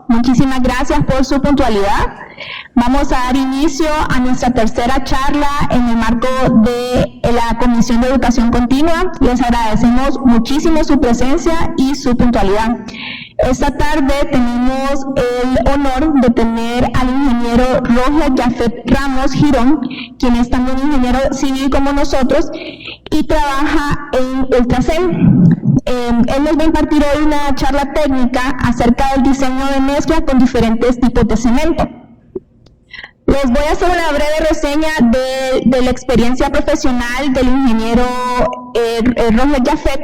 Muchísimas gracias por su puntualidad. Vamos a dar inicio a nuestra tercera charla en el marco de la Comisión de Educación Continua. Les agradecemos muchísimo su presencia y su puntualidad. Esta tarde tenemos el honor de tener al ingeniero Roger Jafet Ramos Girón, quien es también ingeniero civil como nosotros y trabaja en Ultracem. Él nos va a impartir hoy una charla técnica acerca del diseño de mezclas con diferentes tipos de cemento. Les voy a hacer una breve reseña de la experiencia profesional del ingeniero Roger Jafet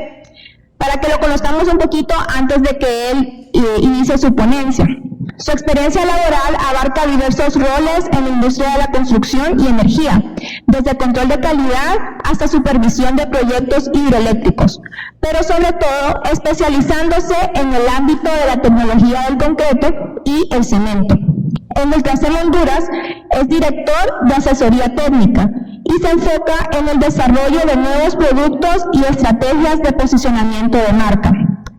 para que lo conozcamos un poquito antes de que él inicie su ponencia. Su experiencia laboral abarca diversos roles en la industria de la construcción y energía, desde control de calidad hasta supervisión de proyectos hidroeléctricos, pero sobre todo especializándose en el ámbito de la tecnología del concreto y el cemento. En Ultracem Honduras es director de asesoría técnica y se enfoca en el desarrollo de nuevos productos y estrategias de posicionamiento de marca.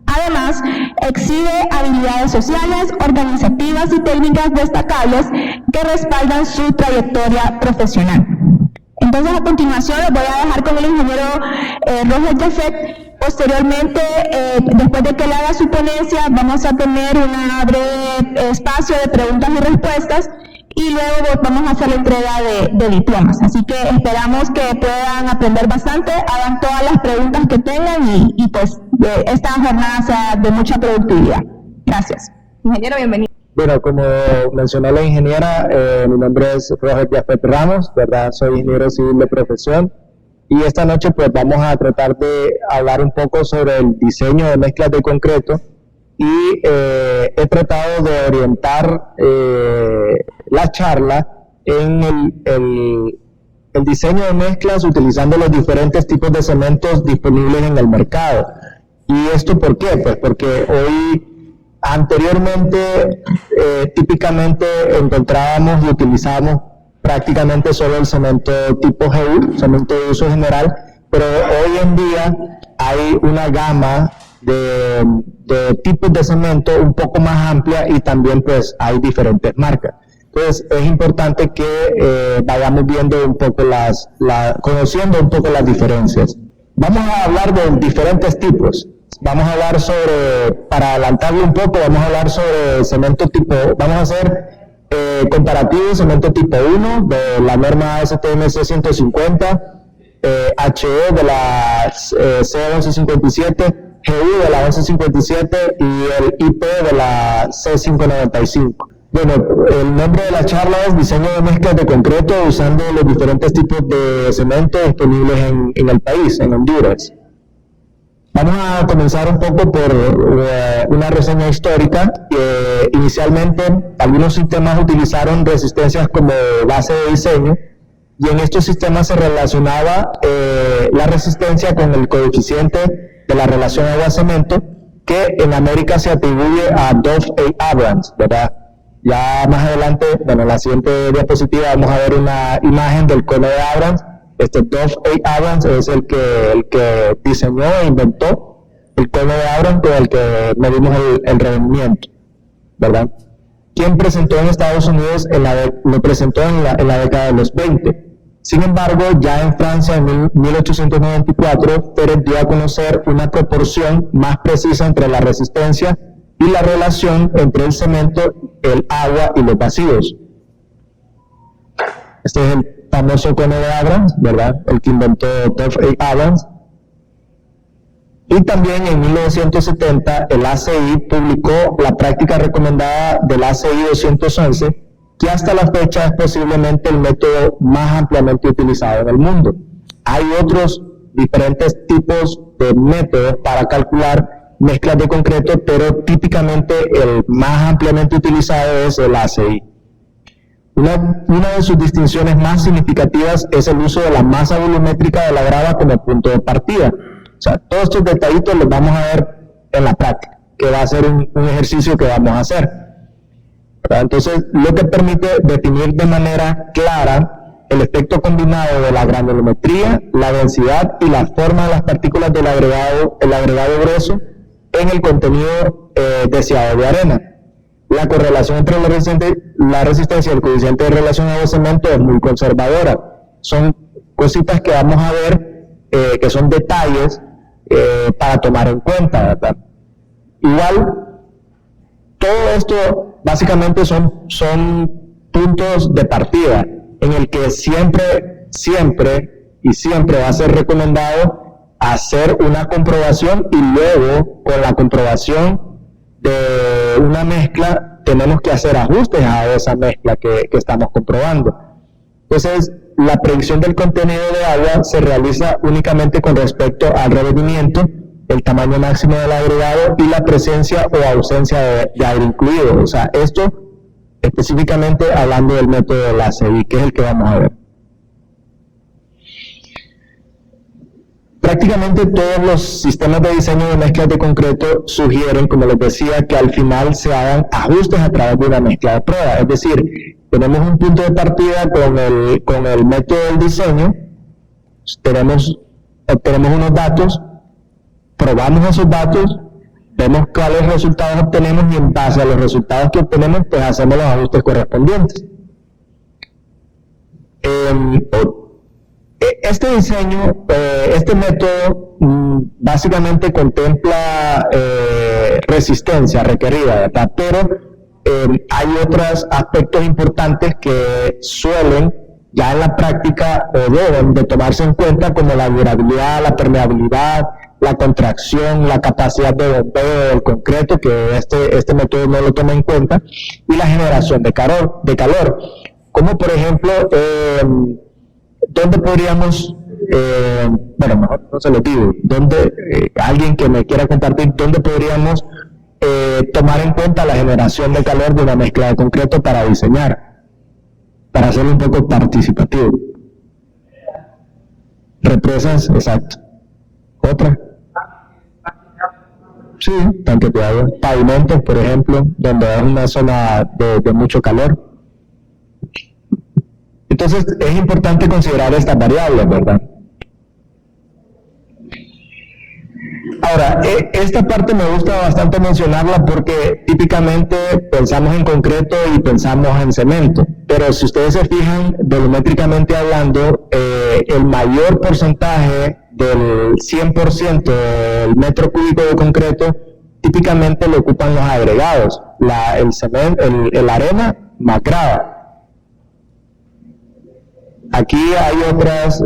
Además, exhibe habilidades sociales, organizativas y técnicas destacables que respaldan su trayectoria profesional. Entonces, a continuación, les voy a dejar con el ingeniero Roger Jafet. Posteriormente, después de que él haga su ponencia, vamos a tener un breve espacio de preguntas y respuestas y luego vamos a hacer la entrega de diplomas. Así que esperamos que puedan aprender bastante, hagan todas las preguntas que tengan y pues esta jornada sea de mucha productividad. Gracias. Ingeniero, bienvenido. Bueno, como mencionó la ingeniera, mi nombre es Roger Jafet Ramos, ¿verdad? Soy ingeniero civil de profesión y esta noche pues vamos a tratar de hablar un poco sobre el diseño de mezclas de concreto y he tratado de orientar la charla en el diseño de mezclas utilizando los diferentes tipos de cementos disponibles en el mercado. ¿Y esto por qué? Pues porque anteriormente típicamente encontrábamos y utilizábamos prácticamente solo el cemento tipo GU, cemento de uso general, pero hoy en día hay una gama de tipos de cemento un poco más amplia y también pues hay diferentes marcas. Entonces es importante que vayamos viendo un poco conociendo un poco las diferencias. Vamos a hablar de diferentes tipos. Vamos a hablar para adelantarlo un poco, vamos a hablar sobre cemento tipo, vamos a hacer comparativo de cemento tipo 1 de la norma STMC 150, HE de la C1157, GU de la 1157 y el IP de la C595. Bueno, el nombre de la charla es Diseño de mezclas de concreto usando los diferentes tipos de cemento disponibles en el país, en Honduras. Vamos a comenzar un poco por una reseña histórica. Inicialmente, algunos sistemas utilizaron resistencias como base de diseño y en estos sistemas se relacionaba la resistencia con el coeficiente de la relación agua-cemento que en América se atribuye a Duff A. Abrams, ¿verdad? Ya más adelante, bueno, en la siguiente diapositiva vamos a ver una imagen del cono de Abrams. Duff A. Abrams es el que diseñó e inventó el cono de Abrams con el que medimos el rendimiento, ¿verdad? Quien presentó en Estados Unidos lo presentó en la década de los 20. Sin embargo, ya en Francia en 1894, Pérez dio a conocer una proporción más precisa entre la resistencia y la relación entre el cemento, el agua y los vacíos. Este es el famoso cono de Abrams, ¿verdad? El que inventó Duff A. Abrams. Y también en 1970 el ACI publicó la práctica recomendada del ACI 211, que hasta la fecha es posiblemente el método más ampliamente utilizado en el mundo. Hay otros diferentes tipos de métodos para calcular mezclas de concreto, pero típicamente el más ampliamente utilizado es el ACI. Una de sus distinciones más significativas es el uso de la masa volumétrica de la grava como punto de partida. O sea, todos estos detallitos los vamos a ver en la práctica, que va a ser un ejercicio que vamos a hacer. ¿Verdad? Entonces, lo que permite definir de manera clara el efecto combinado de la granulometría, la densidad y la forma de las partículas del agregado grueso en el contenido deseado de arena. La la correlación entre la resistencia y el coeficiente de relación agua-cemento es muy conservadora. Son cositas que vamos a ver, que son detalles para tomar en cuenta, ¿verdad? Igual, todo esto básicamente son puntos de partida en el que siempre va a ser recomendado hacer una comprobación, y luego con la comprobación de una mezcla tenemos que hacer ajustes a esa mezcla que estamos comprobando. Entonces, la predicción del contenido de agua se realiza únicamente con respecto al revenimiento, el tamaño máximo del agregado y la presencia o ausencia de aire incluido. O sea, esto específicamente hablando del método de la ACI, que es el que vamos a ver. Prácticamente todos los sistemas de diseño de mezclas de concreto sugieren, como les decía, que al final se hagan ajustes a través de una mezcla de prueba. Es decir, tenemos un punto de partida con el método del diseño, obtenemos unos datos, probamos esos datos, vemos cuáles resultados obtenemos y en base a los resultados que obtenemos, pues hacemos los ajustes correspondientes. Este diseño, este método básicamente contempla resistencia requerida, ¿verdad? Pero hay otros aspectos importantes que suelen ya en la práctica o deben de tomarse en cuenta, como la durabilidad, la permeabilidad, la contracción, la capacidad de bombeo del concreto, que este método no lo toma en cuenta, y la generación de calor, como por ejemplo, ¿dónde podríamos, bueno, mejor no se lo digo, alguien que me quiera compartir, dónde podríamos tomar en cuenta la generación de calor de una mezcla de concreto para diseñar, para hacerlo un poco participativo? Represas, exacto. ¿Otra? Sí, tanques de agua. Pavimentos, por ejemplo, donde es una zona de mucho calor. Entonces, es importante considerar estas variables, ¿verdad? Ahora, esta parte me gusta bastante mencionarla porque típicamente pensamos en concreto y pensamos en cemento, pero si ustedes se fijan, volumétricamente hablando, el mayor porcentaje del 100% del metro cúbico de concreto típicamente lo ocupan los agregados, el cemento, la arena más grava. Aquí hay otras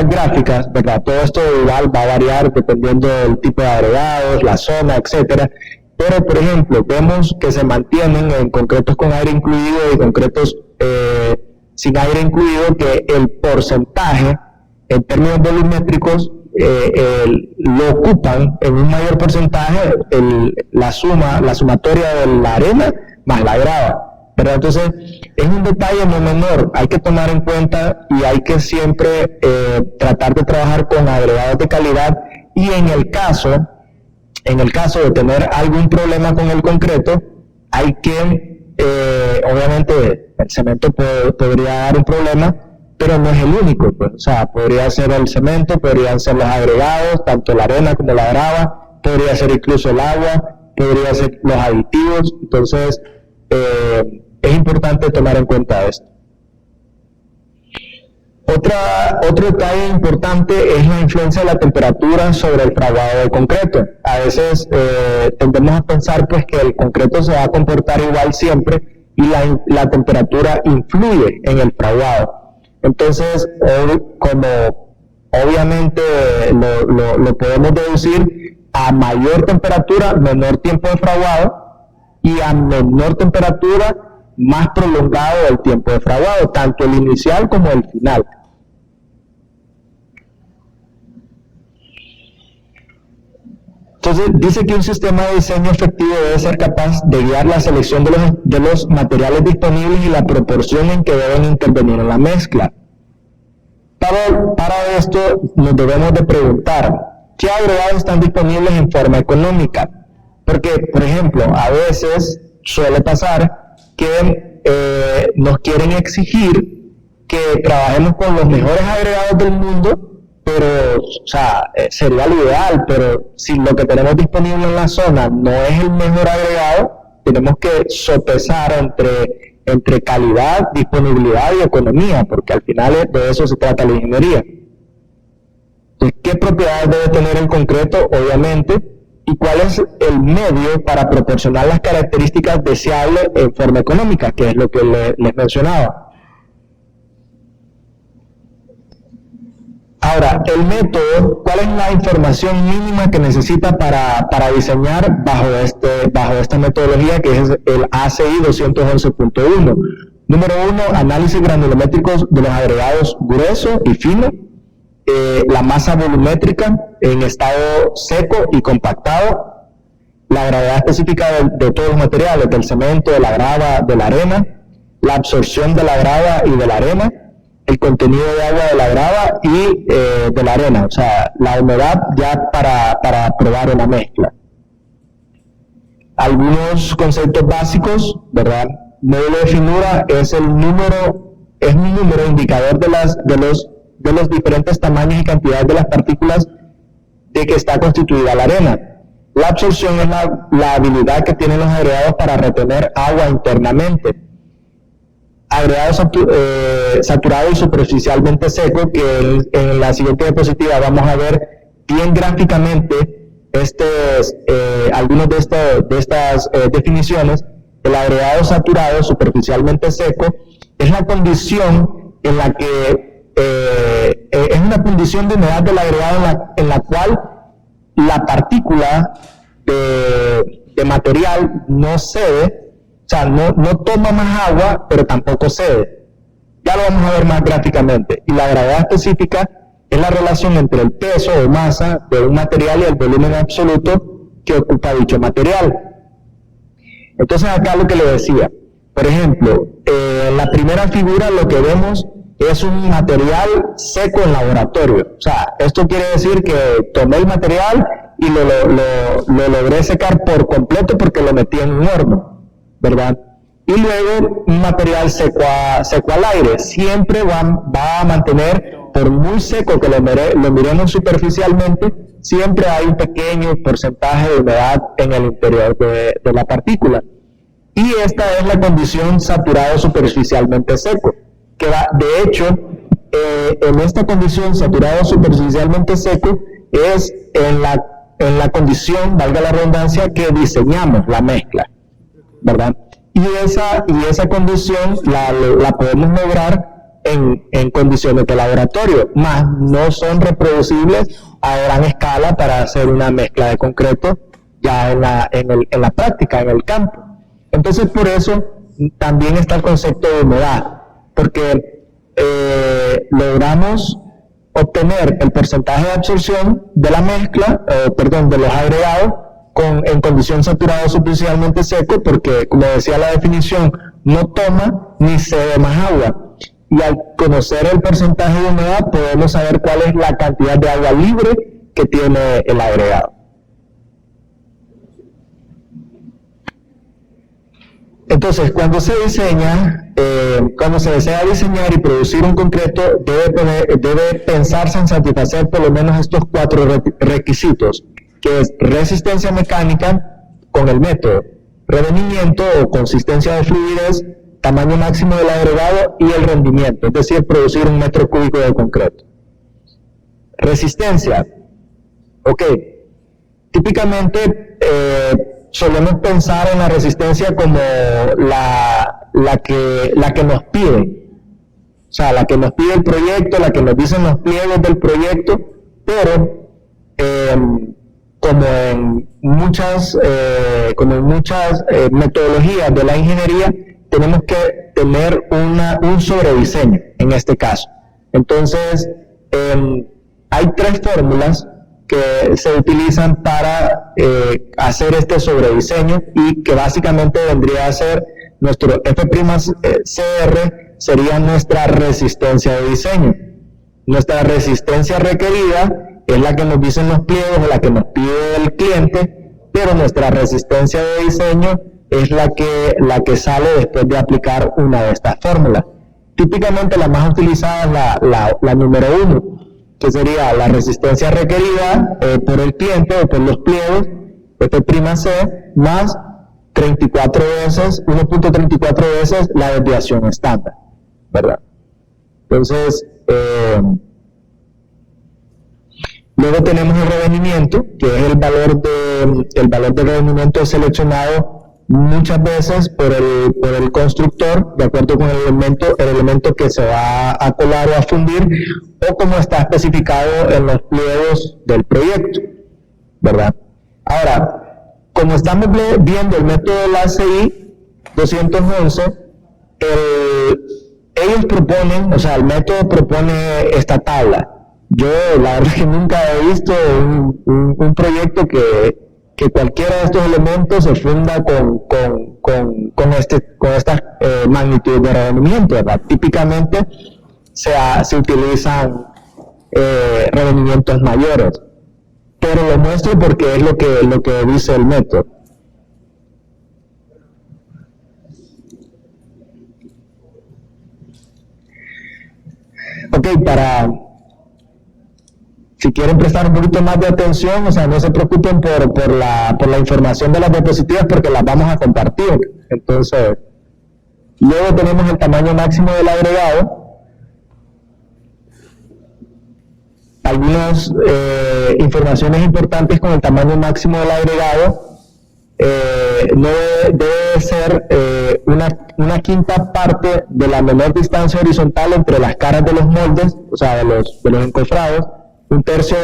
gráficas, ¿verdad? Todo esto igual va a variar dependiendo del tipo de agregados, la zona, etcétera. Pero, por ejemplo, vemos que se mantienen en concretos con aire incluido y concretos sin aire incluido, que el porcentaje, en términos volumétricos, lo ocupan en un mayor porcentaje la sumatoria de la arena más la grava. Pero entonces es un detalle no menor, hay que tomar en cuenta y hay que siempre tratar de trabajar con agregados de calidad, y en el caso de tener algún problema con el concreto, hay que, obviamente el cemento podría dar un problema, pero no es el único, pues. O sea, podría ser el cemento, podrían ser los agregados, tanto la arena como la grava, podría ser incluso el agua, podría ser los aditivos. Entonces, es importante tomar en cuenta esto. Otro detalle importante es la influencia de la temperatura sobre el fraguado del concreto. A veces tendemos a pensar pues que el concreto se va a comportar igual siempre, y la temperatura influye en el fraguado. Entonces, como obviamente lo podemos deducir, a mayor temperatura, menor tiempo de fraguado, y a menor temperatura, más prolongado el tiempo de fraguado, tanto el inicial como el final. Entonces, dice que un sistema de diseño efectivo debe ser capaz de guiar la selección de los materiales disponibles y la proporción en que deben intervenir en la mezcla. Para esto nos debemos de preguntar, ¿qué agregados están disponibles en forma económica? Porque, por ejemplo, a veces suele pasar que nos quieren exigir que trabajemos con los mejores agregados del mundo, pero, o sea, sería lo ideal, pero si lo que tenemos disponible en la zona no es el mejor agregado, tenemos que sopesar entre calidad, disponibilidad y economía, porque al final de eso se trata la ingeniería. Entonces, ¿qué propiedades debe tener en concreto? Obviamente, y cuál es el medio para proporcionar las características deseables en forma económica, que es lo que les mencionaba. Ahora, el método, ¿cuál es la información mínima que necesita para diseñar bajo esta metodología, que es el ACI 211.1? Número 1, análisis granulométricos de los agregados grueso y fino, la masa volumétrica en estado seco y compactado, la gravedad específica de todos los materiales, del cemento, de la grava, de la arena, la absorción de la grava y de la arena, el contenido de agua de la grava y de la arena, o sea, la humedad ya para probar una mezcla. Algunos conceptos básicos, ¿verdad? Módulo de finura es un número indicador de los diferentes tamaños y cantidades de las partículas de que está constituida la arena. La absorción es la habilidad que tienen los agregados para retener agua internamente. Agregado saturado y superficialmente seco, que en la siguiente diapositiva vamos a ver bien gráficamente algunas de estas definiciones. El agregado saturado superficialmente seco es la condición en la que es una condición de humedad del agregado en la cual la partícula de material no cede. O sea, no toma más agua, pero tampoco cede. Ya lo vamos a ver más gráficamente. Y la gravedad específica es la relación entre el peso o masa de un material y el volumen absoluto que ocupa dicho material. Entonces acá lo que le decía, por ejemplo, en la primera figura lo que vemos es un material seco en laboratorio. O sea, esto quiere decir que tomé el material y lo logré secar por completo porque lo metí en un horno, ¿verdad? Y luego un material seco al aire siempre va a mantener, por muy seco que lo miremos superficialmente, siempre hay un pequeño porcentaje de humedad en el interior de la partícula. Y esta es la condición saturado superficialmente seco, que de hecho, en esta condición saturado superficialmente seco es en la condición, valga la redundancia, que diseñamos la mezcla, ¿verdad? Y esa condición la podemos lograr en condiciones de laboratorio, más no son reproducibles a gran escala para hacer una mezcla de concreto ya en la práctica, en el campo. Entonces, por eso también está el concepto de humedad, porque logramos obtener el porcentaje de absorción de la mezcla, de los agregados, en condición saturado superficialmente seco, porque, como decía la definición, no toma ni cede más agua. Y al conocer el porcentaje de humedad, podemos saber cuál es la cantidad de agua libre que tiene el agregado. Entonces, cuando se desea diseñar y producir un concreto, debe pensarse en satisfacer por lo menos estos 4 requisitos, que es resistencia mecánica con el método, revenimiento o consistencia de fluidez, tamaño máximo del agregado y el rendimiento, es decir, producir 1 metro cúbico de concreto. Resistencia. Ok. Típicamente solemos pensar en la resistencia como la que nos pide. O sea, la que nos pide el proyecto, la que nos dicen los pliegos del proyecto, pero como en muchas metodologías de la ingeniería, tenemos que tener un sobrediseño en este caso. Entonces, hay 3 fórmulas que se utilizan para hacer este sobrediseño y que básicamente vendría a ser nuestro F'(CR) sería nuestra resistencia de diseño. Nuestra resistencia requerida es la que nos dicen los pliegos o la que nos pide el cliente, pero nuestra resistencia de diseño es la que sale después de aplicar una de estas fórmulas. Típicamente la más utilizada es la número 1, que sería la resistencia requerida por el cliente o por los pliegos, F'(C) más 1.34 veces la desviación estándar, ¿verdad? Entonces, luego tenemos el revenimiento, que es el valor de revenimiento seleccionado muchas veces por el constructor, de acuerdo con el elemento que se va a colar o a fundir, o como está especificado en los pliegos del proyecto, ¿verdad? Ahora, como estamos viendo el método del ACI 211, ellos proponen, o sea, el método propone esta tabla. Yo, la verdad, que nunca he visto un proyecto que cualquiera de estos elementos se funda con estas magnitudes de revenimiento, ¿verdad? Típicamente se utilizan revenimientos mayores, pero lo muestro porque es lo que dice el método. Ok, si quieren prestar un poquito más de atención, o sea, no se preocupen por la información de las diapositivas porque las vamos a compartir. Entonces, luego tenemos el tamaño máximo del agregado. Algunas informaciones importantes con el tamaño máximo del agregado. No debe ser una quinta parte de la menor distancia horizontal entre las caras de los moldes, o sea, de los encofrados, un tercio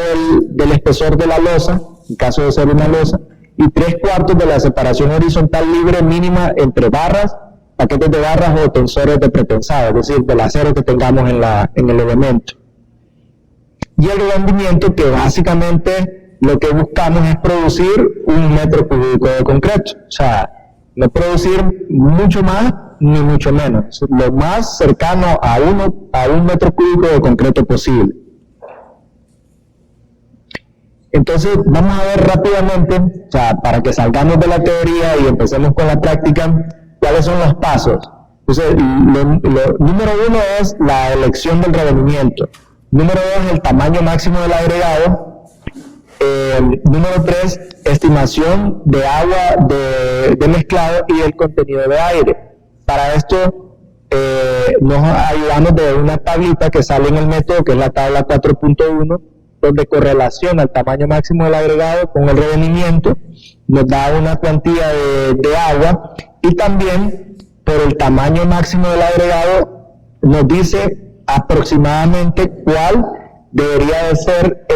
del espesor de la losa, en caso de ser una losa, y 3/4 de la separación horizontal libre mínima entre barras, paquetes de barras o tensores de pretensado, es decir, del acero que tengamos en el elemento. Y el rendimiento, que básicamente lo que buscamos es producir 1 metro cúbico de concreto, o sea, no producir mucho más ni mucho menos, lo más cercano a 1 metro cúbico de concreto posible. Entonces, vamos a ver rápidamente, o sea, para que salgamos de la teoría y empecemos con la práctica, cuáles son los pasos. Entonces, número 1 es la elección del revenimiento. Número 2, el tamaño máximo del agregado. Número 3, estimación de agua de mezclado y el contenido de aire. Para esto, nos ayudamos de una tablita que sale en el método, que es la tabla 4.1, donde correlaciona el tamaño máximo del agregado con el revenimiento, nos da una cuantía de agua, y también por el tamaño máximo del agregado nos dice aproximadamente cuál debería de ser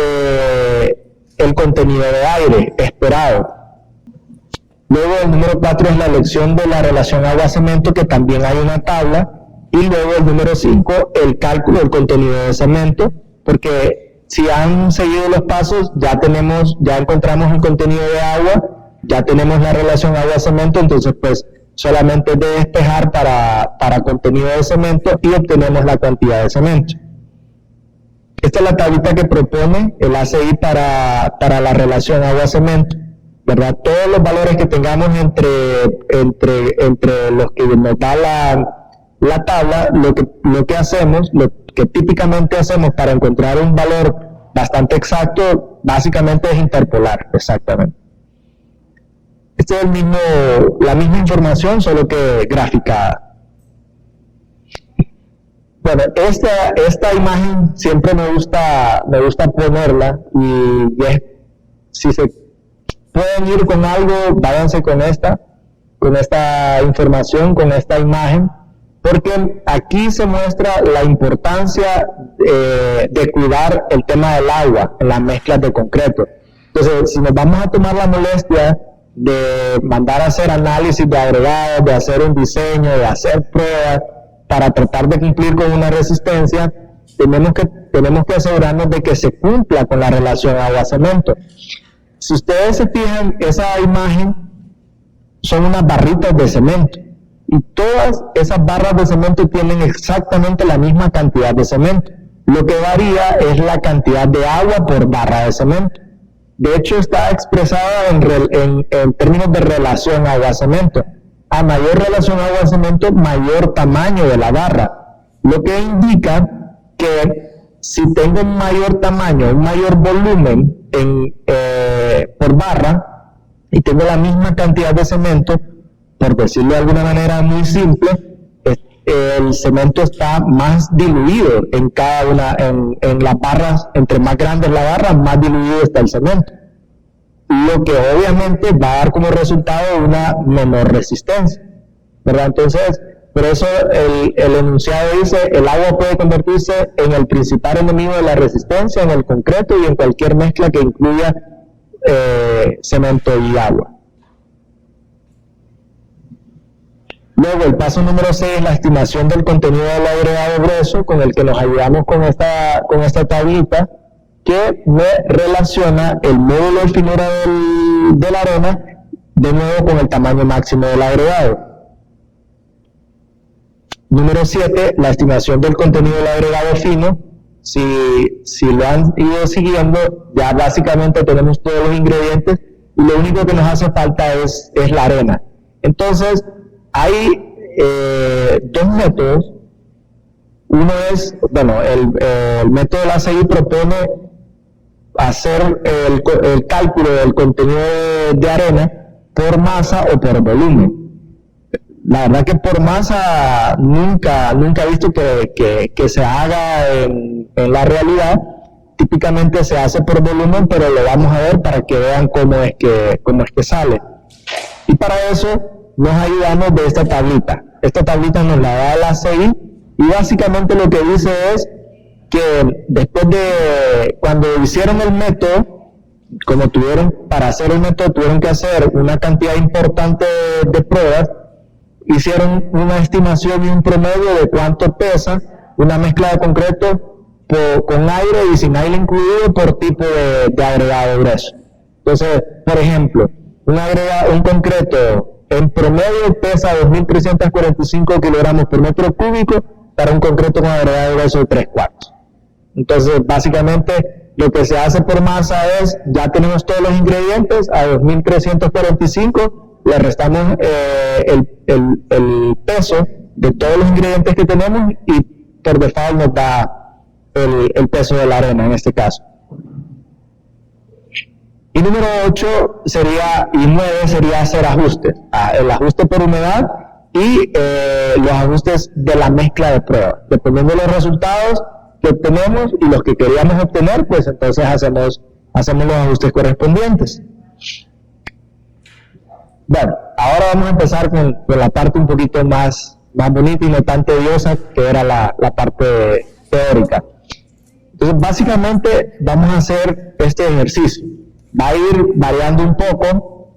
el contenido de aire esperado. Luego el número 4 es la elección de la relación agua-cemento, que también hay una tabla, y luego el número 5, el cálculo del contenido de cemento, porque si han seguido los pasos, ya encontramos el contenido de agua, ya tenemos la relación agua-cemento, entonces pues solamente es de despejar para contenido de cemento y obtenemos la cantidad de cemento. Esta es la tablita que propone el ACI para la relación agua-cemento, ¿verdad? Todos los valores que tengamos entre los que nos da la tabla, lo que típicamente hacemos para encontrar un valor bastante exacto, básicamente es interpolar, exactamente. Esta es la misma información, solo que graficada. Bueno, esta imagen siempre me gusta ponerla, y si se pueden ir con algo, váyanse con esta información, con esta imagen, porque aquí se muestra la importancia de cuidar el tema del agua en las mezclas de concreto. Entonces, si nos vamos a tomar la molestia de mandar a hacer análisis de agregados, de hacer un diseño, de hacer pruebas para tratar de cumplir con una resistencia, tenemos que asegurarnos de que se cumpla con la relación agua-cemento. Si ustedes se fijan, esa imagen son unas barritas de cemento, y todas esas barras de cemento tienen exactamente la misma cantidad de cemento. Lo que varía es la cantidad de agua por barra de cemento. De hecho, está expresada en términos de relación agua-cemento. A mayor relación agua-cemento, mayor tamaño de la barra, lo que indica que si tengo un mayor tamaño, un mayor volumen por barra, y tengo la misma cantidad de cemento, por decirlo de alguna manera muy simple, el cemento está más diluido en cada una, en las barras, entre más grande es la barra, más diluido está el cemento. Lo que obviamente va a dar como resultado una menor resistencia, ¿verdad? Entonces, por eso el enunciado dice, el agua puede convertirse en el principal enemigo de la resistencia en el concreto y en cualquier mezcla que incluya cemento y agua. Luego, el paso número 6 es la estimación del contenido del agregado grueso, con el que nos ayudamos con esta tablita, que me relaciona el módulo de finura de la arena, de nuevo con el tamaño máximo del agregado. Número 7, la estimación del contenido del agregado fino. Si lo han ido siguiendo, ya básicamente tenemos todos los ingredientes y lo único que nos hace falta es la arena. Entonces, hay dos métodos. Uno es, bueno, el método de la ACI propone hacer el cálculo del contenido de arena por masa o por volumen. La verdad que por masa nunca he visto que se haga en la realidad. Típicamente se hace por volumen, pero lo vamos a ver para que vean cómo es que sale. Y para eso nos ayudamos de esta tablita. Esta tablita nos la da la ACI y básicamente lo que dice es que después de cuando hicieron el método, como para hacer el método tuvieron que hacer una cantidad importante de pruebas, hicieron una estimación y un promedio de cuánto pesa una mezcla de concreto con aire y sin aire incluido por tipo de agregado grueso. Entonces, por ejemplo, un concreto en promedio pesa 2.345 kilogramos por metro cúbico para un concreto con agregado grueso de 3/4. Entonces, básicamente, lo que se hace por masa es, ya tenemos todos los ingredientes, a 2.345 le restamos el peso de todos los ingredientes que tenemos y por default nos da el peso de la arena en este caso. Y número 8 y 9 sería hacer ajustes, el ajuste por humedad y los ajustes de la mezcla de prueba. Dependiendo de los resultados que obtenemos y los que queríamos obtener, pues entonces hacemos los ajustes correspondientes. Bueno, ahora vamos a empezar con la parte un poquito más bonita y no tan tediosa, que era la parte teórica. Entonces, básicamente vamos a hacer este ejercicio. Va a ir variando un poco,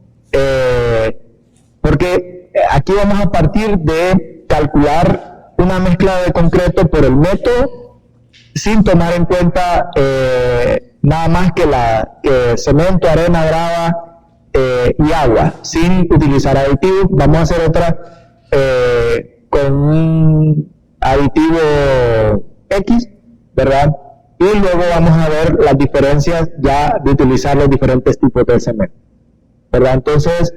porque aquí vamos a partir de calcular una mezcla de concreto por el método, sin tomar en cuenta nada más que cemento, arena, grava y agua, sin utilizar aditivos. Vamos a hacer otra con un aditivo X, ¿verdad? Y luego vamos a ver las diferencias ya de utilizar los diferentes tipos de cemento, ¿verdad? Entonces,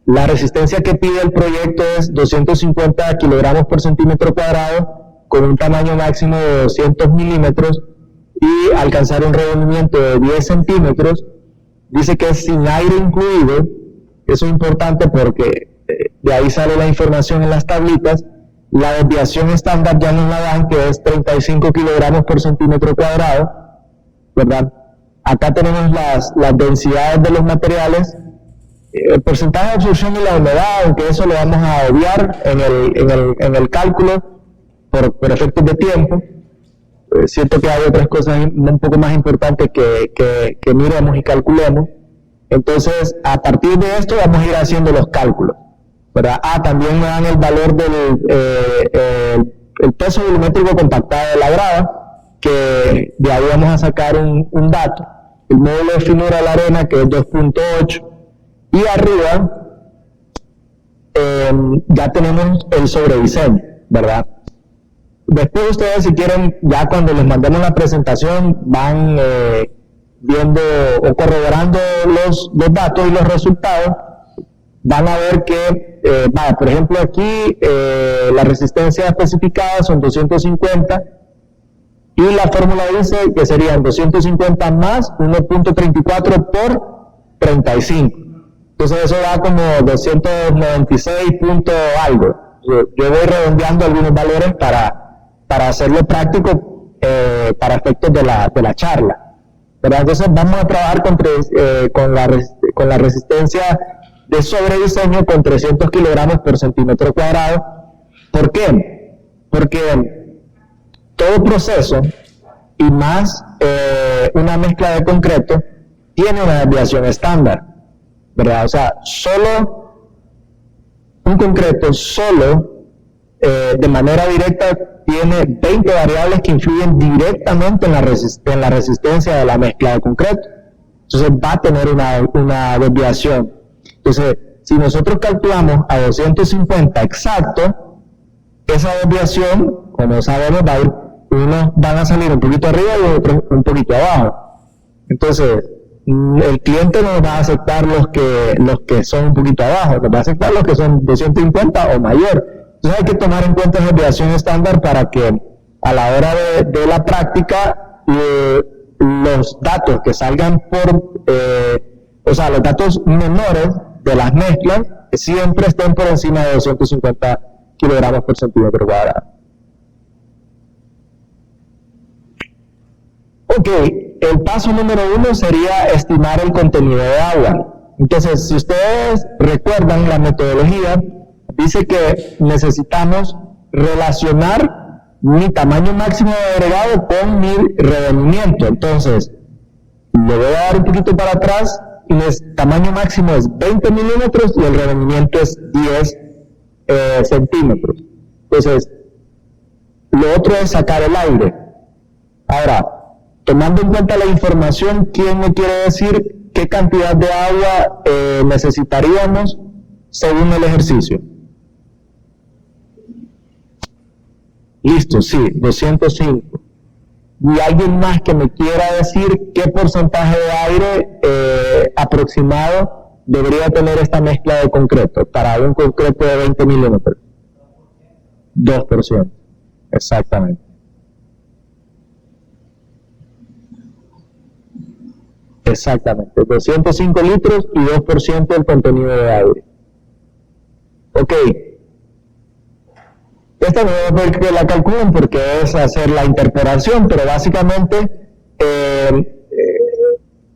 la resistencia que pide el proyecto es 250 kilogramos por centímetro cuadrado, con un tamaño máximo de 200 milímetros y alcanzar un revolvimiento de 10 centímetros. Dice que es sin aire incluido. Eso es importante porque de ahí sale la información en las tablitas. La desviación estándar ya nos la dan, que es 35 kilogramos por centímetro cuadrado, ¿verdad? Acá tenemos las densidades de los materiales, el porcentaje de absorción y la humedad, aunque eso lo vamos a obviar en el cálculo por efectos de tiempo. Siento que hay otras cosas un poco más importantes que miremos y calculemos. Entonces, a partir de esto vamos a ir haciendo los cálculos, ¿verdad? También me dan el valor del el peso volumétrico compactado de la grava, que de ahí vamos a sacar un dato. El módulo de finura de la arena, que es 2.8, y arriba ya tenemos el sobrediseño, ¿verdad? Después ustedes, si quieren, ya cuando les mandemos la presentación, van viendo o corroborando los datos y los resultados. Van a ver que, por ejemplo, aquí la resistencia especificada son 250 y la fórmula dice que serían 250 más 1.34 por 35. Entonces eso da como 296 puntos algo. Yo voy redondeando algunos valores para hacerlo práctico para efectos de la charla. ¿Verdad? Entonces vamos a trabajar con la resistencia de sobrediseño con 300 kilogramos por centímetro cuadrado. ¿Por qué? Porque todo proceso y más una mezcla de concreto tiene una desviación estándar, ¿verdad? O sea, solo un concreto de manera directa tiene 20 variables que influyen directamente en la resistencia de la mezcla de concreto. Entonces va a tener una desviación. Entonces, si nosotros calculamos a 250 exacto, esa desviación, como sabemos, unos van a salir un poquito arriba y otros un poquito abajo. Entonces, el cliente no va a aceptar los que son un poquito abajo, nos va a aceptar los que son 250 o mayor. Entonces hay que tomar en cuenta esa desviación estándar para que a la hora de la práctica los datos que salgan los datos menores de las mezclas siempre estén por encima de 250 kilogramos por centímetro cuadrado. Ok, el paso número 1 sería estimar el contenido de agua. Entonces, si ustedes recuerdan la metodología, dice que necesitamos relacionar mi tamaño máximo de agregado con mi revenimiento. Entonces, le voy a dar un poquito para atrás y el tamaño máximo es 20 milímetros y el revenimiento es 10 centímetros. Entonces, lo otro es sacar el aire. Ahora, tomando en cuenta la información, ¿quién me quiere decir qué cantidad de agua necesitaríamos según el ejercicio? Listo, sí, 205. ¿Y alguien más que me quiera decir qué porcentaje de aire aproximado debería tener esta mezcla de concreto para un concreto de 20 milímetros? 2%, exactamente. Exactamente, 205 litros y 2% del contenido de aire. Ok. Esta no voy a ver que la calculen porque es hacer la interpolación, pero básicamente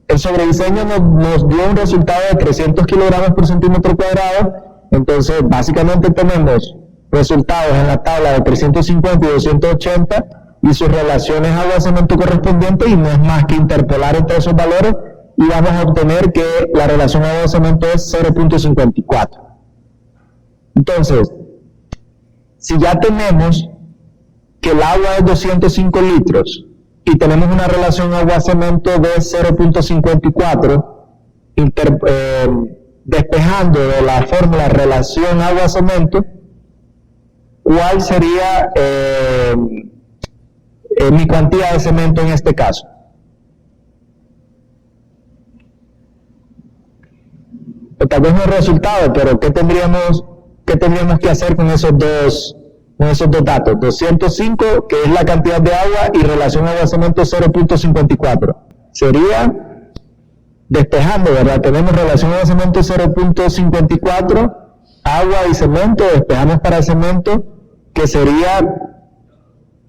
el sobrediseño nos dio un resultado de 300 kilogramos por centímetro cuadrado. Entonces, básicamente tenemos resultados en la tabla de 350 y 280 y sus relaciones agua-cemento correspondientes, y no es más que interpolar entre esos valores y vamos a obtener que la relación agua-cemento es 0.54. Entonces, si ya tenemos que el agua es 205 litros y tenemos una relación agua-cemento de 0.54, despejando de la fórmula relación agua-cemento, ¿cuál sería mi cuantía de cemento en este caso? Tal vez no el resultado, pero ¿qué tendríamos que hacer con esos dos datos? 205, que es la cantidad de agua, y relación agua-cemento 0.54. Sería, despejando, ¿verdad? Tenemos relación agua-cemento 0.54, agua y cemento, despejamos para cemento, que sería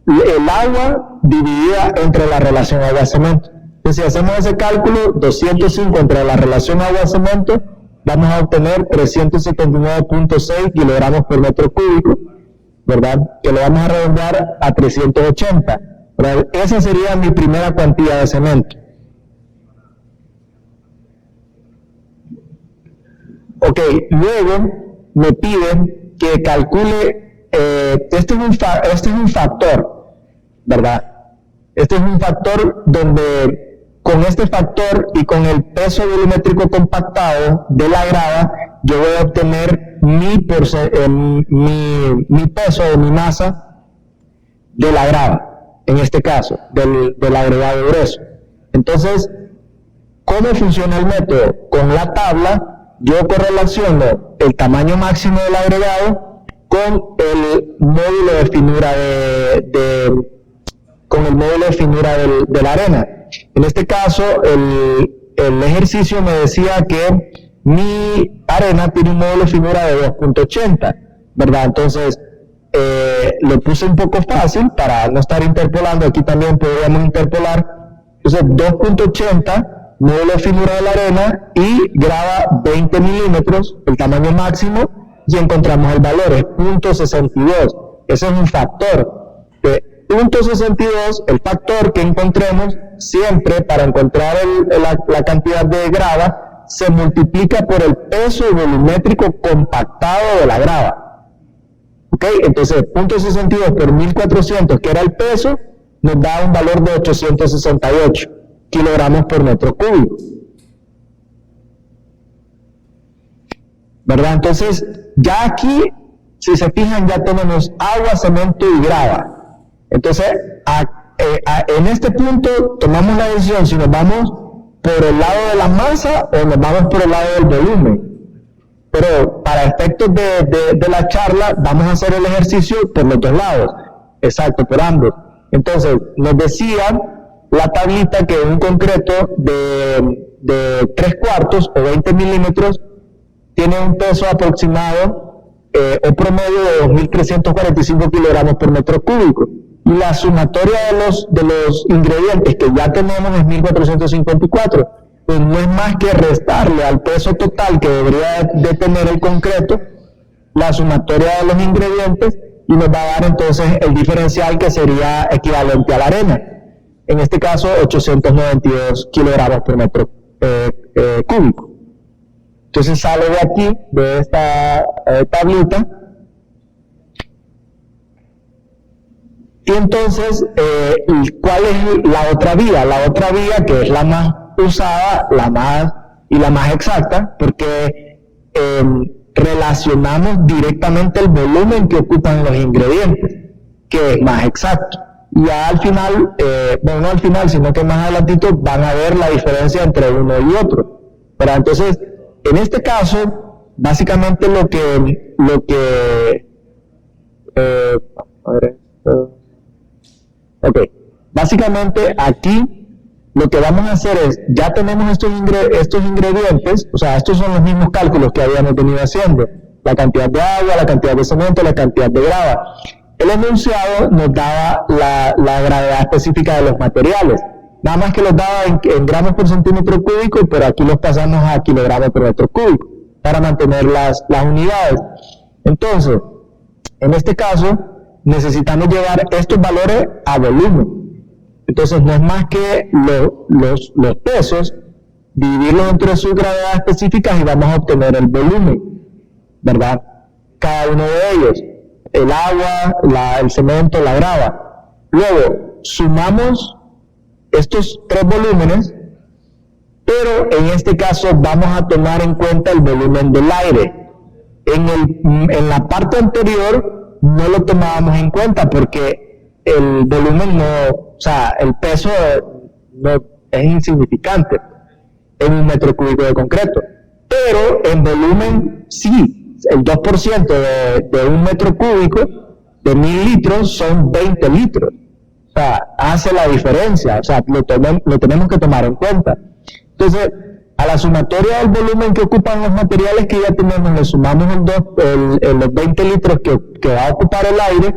el agua dividida entre la relación agua-cemento. Entonces, si hacemos ese cálculo, 205 entre la relación agua-cemento, vamos a obtener 379.6 kilogramos por metro cúbico, ¿verdad? Que lo vamos a redondear a 380, ¿verdad? Esa sería mi primera cuantía de cemento. Ok, luego me piden que calcule, este es un factor, ¿verdad? Este es un factor donde con este factor y con el peso volumétrico compactado de la grava, yo voy a obtener mi peso o mi masa de la grava, en este caso, del agregado grueso. Entonces, ¿cómo funciona el método? Con la tabla, yo correlaciono el tamaño máximo del agregado con el módulo de finura de la arena. En este caso, el ejercicio me decía que mi arena tiene un módulo de finura de 2.80, ¿verdad? Entonces, lo puse un poco fácil para no estar interpolando. Aquí también podríamos interpolar. Entonces, 2.80, módulo de finura de la arena, y grava 20 milímetros, el tamaño máximo, y encontramos el valor, es 0.62. Ese es un factor. De 0.62, el factor que encontremos, siempre para encontrar la cantidad de grava, se multiplica por el peso volumétrico compactado de la grava. ¿Ok? Entonces, 0.62 por 1400, que era el peso, nos da un valor de 868 kilogramos por metro cúbico. ¿Verdad? Entonces, ya aquí, si se fijan, ya tenemos agua, cemento y grava. Entonces, en este punto, tomamos la decisión si nos vamos por el lado de la masa o nos vamos por el lado del volumen. Pero para efectos de la charla, vamos a hacer el ejercicio por los dos lados. Exacto, por ambos. Entonces, nos decía la tablita que un concreto de 3/4 o 20 milímetros tiene un peso aproximado o promedio de 2.345 kilogramos por metro cúbico. Y la sumatoria de los ingredientes que ya tenemos es 1.454. Pues no es más que restarle al peso total que debería de tener el concreto la sumatoria de los ingredientes, y nos va a dar entonces el diferencial, que sería equivalente a la arena. En este caso, 892 kilogramos por metro cúbico. Entonces sale de aquí, de esta tablita. Y entonces, ¿cuál es la otra vía? La otra vía, que es la más usada, la más exacta, porque relacionamos directamente el volumen que ocupan los ingredientes, que es más exacto. Y ya al final, bueno, no al final, sino que más adelantito van a ver la diferencia entre uno y otro. Pero entonces, en este caso, básicamente básicamente aquí lo que vamos a hacer es, ya tenemos estos ingredientes, o sea, estos son los mismos cálculos que habíamos venido haciendo, la cantidad de agua, la cantidad de cemento, la cantidad de grava. El enunciado nos daba la gravedad específica de los materiales, nada más que los daba en gramos por centímetro cúbico, pero aquí los pasamos a kilogramos por metro cúbico, para mantener las unidades. Entonces, en este caso, necesitamos llevar estos valores a volumen. Entonces, no es más que los pesos, dividirlos entre sus gravedades específicas y vamos a obtener el volumen, ¿verdad? Cada uno de ellos, el agua, el cemento, la grava. Luego, sumamos estos tres volúmenes, pero en este caso vamos a tomar en cuenta el volumen del aire. En la parte anterior no lo tomábamos en cuenta porque el volumen no, o sea, el peso no es insignificante en un metro cúbico de concreto, pero en volumen sí, el 2% de un metro cúbico de 1.000 litros son 20 litros, o sea, hace la diferencia, o sea, lo tenemos que tomar en cuenta. Entonces, a la sumatoria del volumen que ocupan los materiales que ya tenemos, le sumamos los 20 litros que va a ocupar el aire,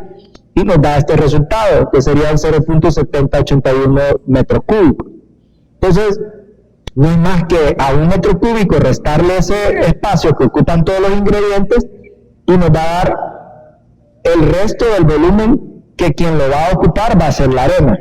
y nos da este resultado, que sería el 0.7081 metros cúbicos. Entonces, no es más que a un metro cúbico restarle ese espacio que ocupan todos los ingredientes, y nos va a dar el resto del volumen, que quien lo va a ocupar va a ser la arena.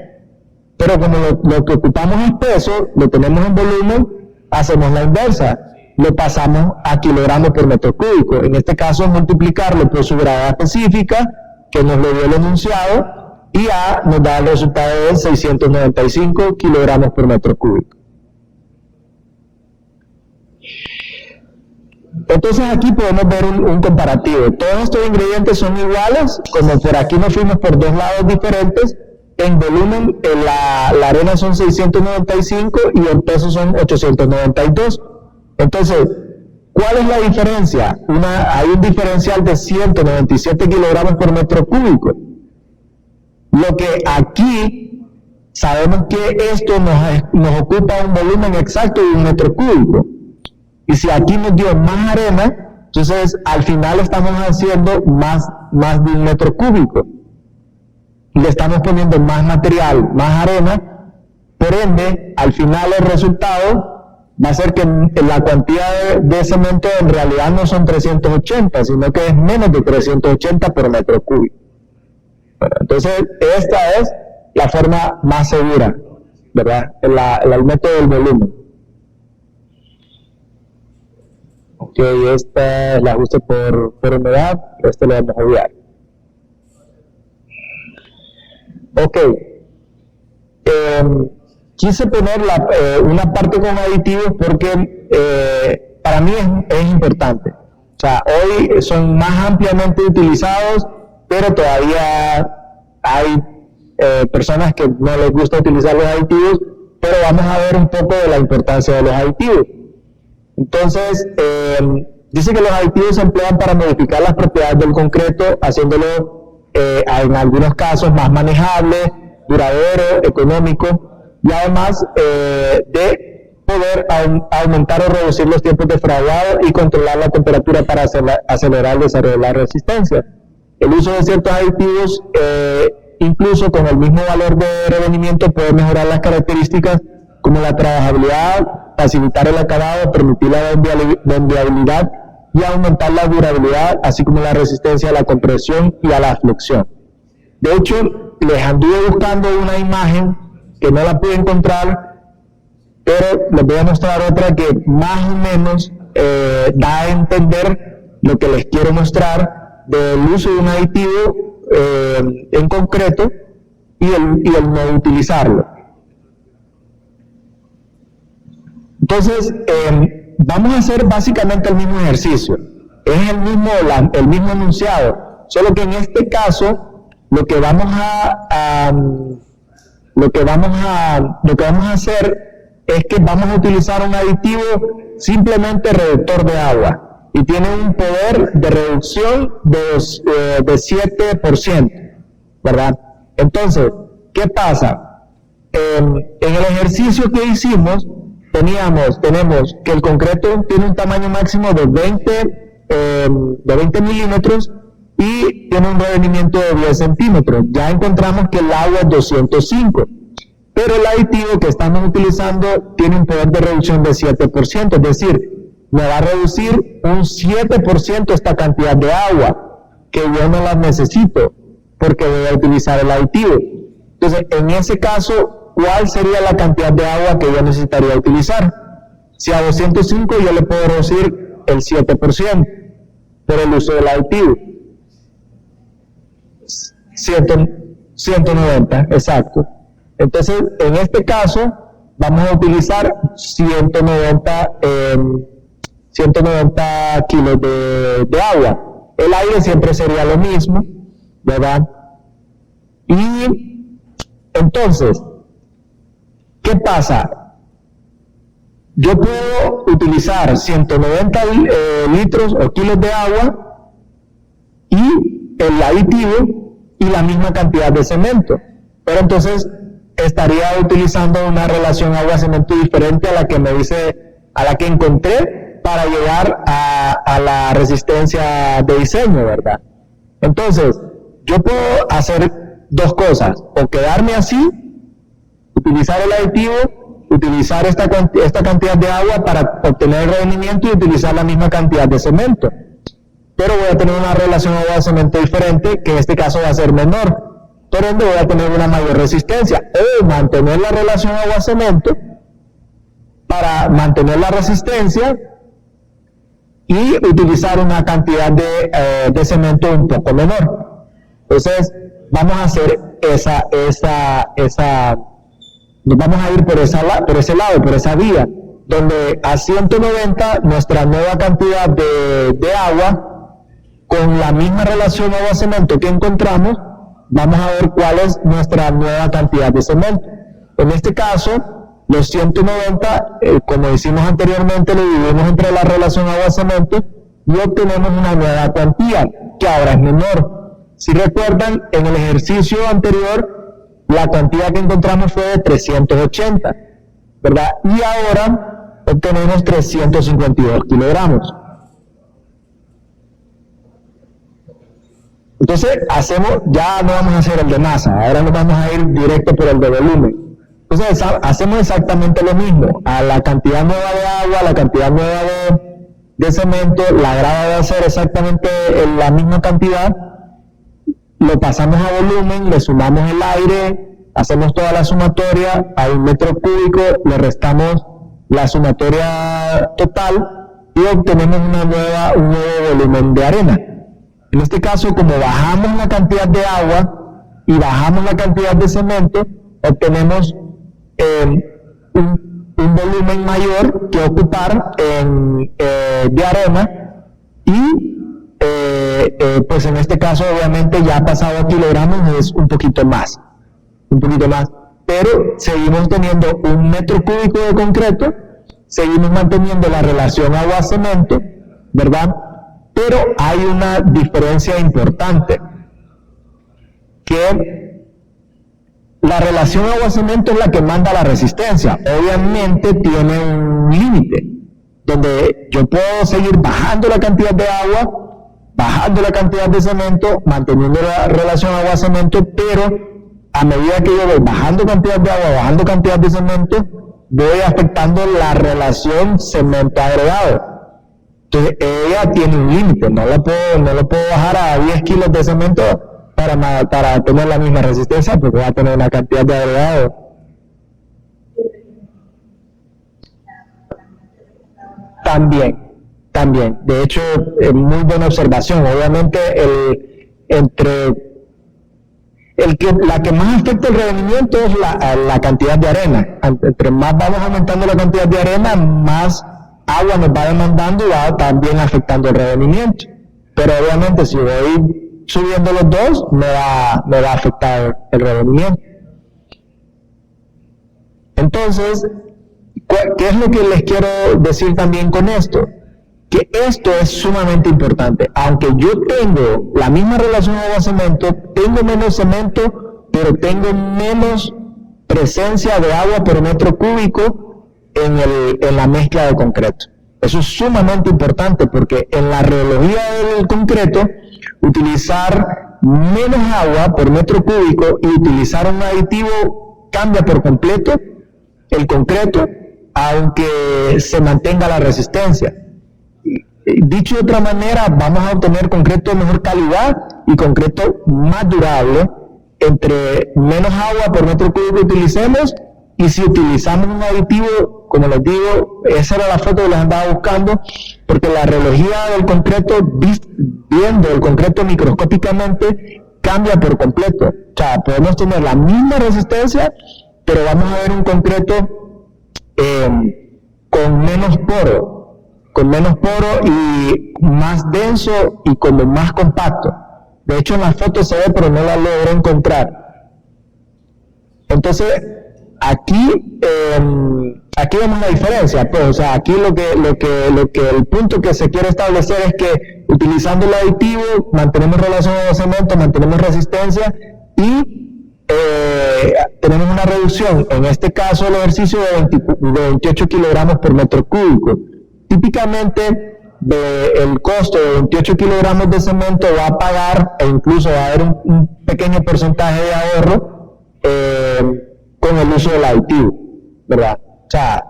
Pero como lo que ocupamos es peso, lo tenemos en volumen, hacemos la inversa, lo pasamos a kilogramos por metro cúbico. En este caso, multiplicarlo por su gravedad específica, que nos lo dio el enunciado, y A nos da el resultado de 695 kilogramos por metro cúbico. Entonces aquí podemos ver un comparativo. Todos estos ingredientes son iguales, como por aquí nos fuimos por dos lados diferentes. En volumen, la arena son 695 y el peso son 892. Entonces, ¿cuál es la diferencia? Hay un diferencial de 197 kilogramos por metro cúbico. Lo que aquí sabemos que esto nos ocupa un volumen exacto de un metro cúbico. Y si aquí nos dio más arena, entonces al final estamos haciendo más de 1 metro cúbico. Le estamos poniendo más material, más arena, por ende, al final el resultado va a ser que la cantidad de cemento en realidad no son 380, sino que es menos de 380 por metro cúbico. Bueno, entonces, esta es la forma más segura, ¿verdad? El método del volumen. Ok, este es el ajuste por humedad, este lo vamos a obviar. Ok, quise poner una parte con aditivos porque para mí es importante. O sea, hoy son más ampliamente utilizados, pero todavía hay personas que no les gusta utilizar los aditivos, pero vamos a ver un poco de la importancia de los aditivos. Entonces, dice que los aditivos se emplean para modificar las propiedades del concreto, haciéndolo en algunos casos más manejable, duradero, económico, y además de poder aumentar o reducir los tiempos de fraguado y controlar la temperatura para acelerar el desarrollo de la resistencia. El uso de ciertos aditivos, incluso con el mismo valor de revenimiento, puede mejorar las características como la trabajabilidad, facilitar el acabado, permitir la bendabilidad y aumentar la durabilidad, así como la resistencia a la compresión y a la flexión. De hecho, les anduve buscando una imagen que no la pude encontrar, pero les voy a mostrar otra que más o menos da a entender lo que les quiero mostrar del uso de un aditivo en concreto y el no utilizarlo. Entonces, vamos a hacer básicamente el mismo ejercicio. Es el mismo enunciado, solo que en este caso lo que vamos a hacer es que vamos a utilizar un aditivo simplemente reductor de agua y tiene un poder de reducción de 7%, ¿verdad? Entonces, ¿qué pasa? En el ejercicio que hicimos, tenemos que el concreto tiene un tamaño máximo de 20 milímetros y tiene un revenimiento de 10 centímetros. Ya encontramos que el agua es 205, pero el aditivo que estamos utilizando tiene un poder de reducción de 7%, es decir, me va a reducir un 7% esta cantidad de agua, que yo no la necesito, porque voy a utilizar el aditivo. Entonces, en ese caso, ¿cuál sería la cantidad de agua que yo necesitaría utilizar? Si a 205 yo le puedo reducir el 7% por el uso del aditivo. 190, exacto. Entonces, en este caso, vamos a utilizar 190 kilos de agua. El aire siempre sería lo mismo, ¿verdad? Y entonces, ¿qué pasa? Yo puedo utilizar 190 litros o kilos de agua y el aditivo y la misma cantidad de cemento, pero entonces estaría utilizando una relación agua-cemento diferente a la que encontré para llegar a la resistencia de diseño, ¿verdad? Entonces, yo puedo hacer dos cosas, o quedarme así, utilizar el aditivo, utilizar esta cantidad de agua para obtener el rendimiento y utilizar la misma cantidad de cemento. Pero voy a tener una relación agua-cemento diferente, que en este caso va a ser menor. Por ende voy a tener una mayor resistencia. O mantener la relación agua-cemento para mantener la resistencia y utilizar una cantidad de cemento un poco menor. Entonces, vamos a hacer nos vamos a ir por ese lado, por esa vía, donde a 190 nuestra nueva cantidad de agua, con la misma relación agua-cemento que encontramos, vamos a ver cuál es nuestra nueva cantidad de cemento. En este caso, los 190, como hicimos anteriormente, lo dividimos entre la relación agua-cemento y obtenemos una nueva cuantía, que ahora es menor. Si recuerdan, en el ejercicio anterior, la cantidad que encontramos fue de 380, ¿verdad? Y ahora obtenemos 352 kilogramos. Entonces, ya no vamos a hacer el de masa, ahora nos vamos a ir directo por el de volumen. Entonces, hacemos exactamente lo mismo. A la cantidad nueva de agua, a la cantidad nueva de cemento, la grava debe ser exactamente la misma cantidad. Lo pasamos a volumen, le sumamos el aire, hacemos toda la sumatoria a 1 metro cúbico, le restamos la sumatoria total y obtenemos un nuevo volumen de arena. En este caso, como bajamos la cantidad de agua y bajamos la cantidad de cemento, obtenemos un volumen mayor que ocupar de arena y pues en este caso obviamente ya pasado a kilogramos es un poquito más, pero seguimos teniendo 1 metro cúbico de concreto, seguimos manteniendo la relación agua-cemento, ¿verdad? Pero hay una diferencia importante, que la relación agua-cemento es la que manda la resistencia. Obviamente tiene un límite, donde yo puedo seguir bajando la cantidad de agua, bajando la cantidad de cemento, manteniendo la relación agua-cemento, pero a medida que yo voy bajando cantidad de agua, bajando cantidad de cemento, voy afectando la relación cemento-agregado. Entonces ella tiene un límite, no lo puedo bajar a 10 kilos de cemento para tener la misma resistencia, porque va a tener una cantidad de agregado. También. De hecho, muy buena observación. Obviamente, la que más afecta el rendimiento es la cantidad de arena. Entre más vamos aumentando la cantidad de arena, más agua nos va demandando y va también afectando el rendimiento. Pero obviamente, si voy subiendo los dos, me va a afectar el rendimiento. Entonces, ¿qué es lo que les quiero decir también con esto? Que esto es sumamente importante. Aunque yo tengo la misma relación agua-cemento, tengo menos cemento, pero tengo menos presencia de agua por metro cúbico en la mezcla de concreto. Eso es sumamente importante porque en la reología del concreto, utilizar menos agua por metro cúbico y utilizar un aditivo cambia por completo el concreto, aunque se mantenga la resistencia. Dicho de otra manera, vamos a obtener concreto de mejor calidad y concreto más durable entre menos agua por metro cúbico utilicemos, y si utilizamos un aditivo, como les digo, esa era la foto que les andaba buscando, porque la reología del concreto, viendo el concreto microscópicamente, cambia por completo. O sea, podemos tener la misma resistencia, pero vamos a ver un concreto con menos poro y más denso y como más compacto. De hecho, en la foto se ve, pero no la logro encontrar. Entonces, aquí vemos la diferencia, pues, o sea, aquí el punto que se quiere establecer es que utilizando el aditivo mantenemos relación de cemento, mantenemos resistencia y tenemos una reducción, en este caso el ejercicio de 28 kilogramos por metro cúbico. Típicamente el costo de 28 kilogramos de cemento va a pagar, e incluso va a haber un pequeño porcentaje de ahorro con el uso del aditivo, ¿verdad? O sea,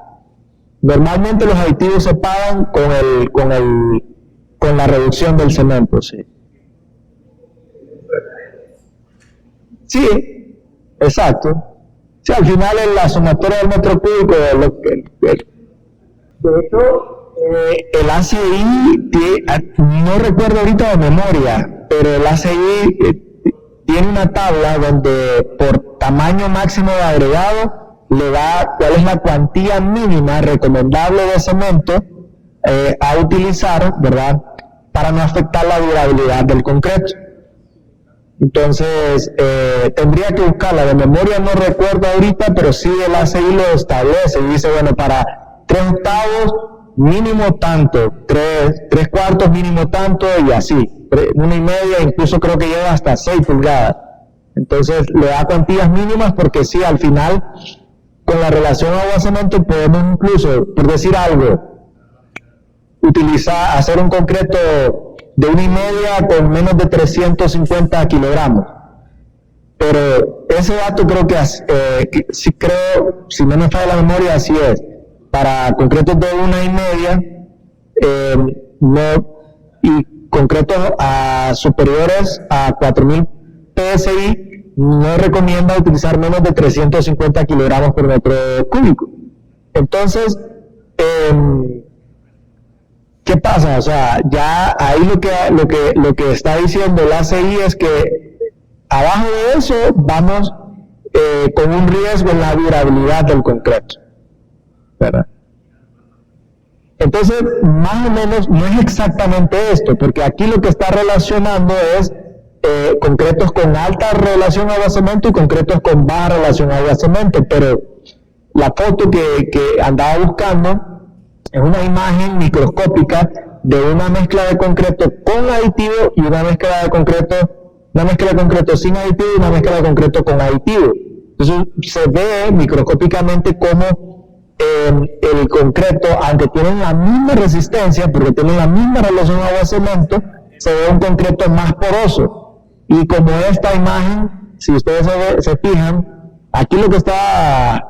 normalmente los aditivos se pagan con la reducción del cemento, sí. Sí, exacto. Sí, al final es la sumatoria del metro cúbico de lo que... De hecho, el ACI, no recuerdo ahorita de memoria, pero el ACI tiene una tabla donde por tamaño máximo de agregado le da cuál es la cuantía mínima recomendable de cemento a utilizar, ¿verdad?, para no afectar la durabilidad del concreto. Entonces, tendría que buscarla, de memoria no recuerdo ahorita, pero sí el ACI lo establece y dice, bueno, para 3/8 mínimo tanto, 3/4 mínimo tanto, y así, 1,5, incluso creo que llega hasta 6 pulgadas. Entonces le da cuantías mínimas porque sí, al final, con la relación agua-cemento podemos incluso, por decir algo, hacer un concreto de 1,5 con menos de 350 kilogramos. Pero ese dato creo que si no me falla la memoria, así es. Para concretos de 1,5, y concretos superiores a 4.000 PSI, no recomienda utilizar menos de 350 kilogramos por metro cúbico. Entonces, ¿qué pasa? O sea, ya ahí lo que está diciendo la ACI es que abajo de eso vamos con un riesgo en la durabilidad del concreto, ¿verdad? Entonces, más o menos no es exactamente esto, porque aquí lo que está relacionando es concretos con alta relación agua-cemento y concretos con baja relación agua-cemento, pero la foto que andaba buscando es una imagen microscópica de una mezcla de concreto con aditivo y una mezcla de concreto sin aditivo y una mezcla de concreto con aditivo. Entonces se ve microscópicamente cómo el concreto, aunque tienen la misma resistencia, porque tienen la misma relación agua-cemento, se ve un concreto más poroso. Y como esta imagen, si ustedes se fijan, aquí lo que está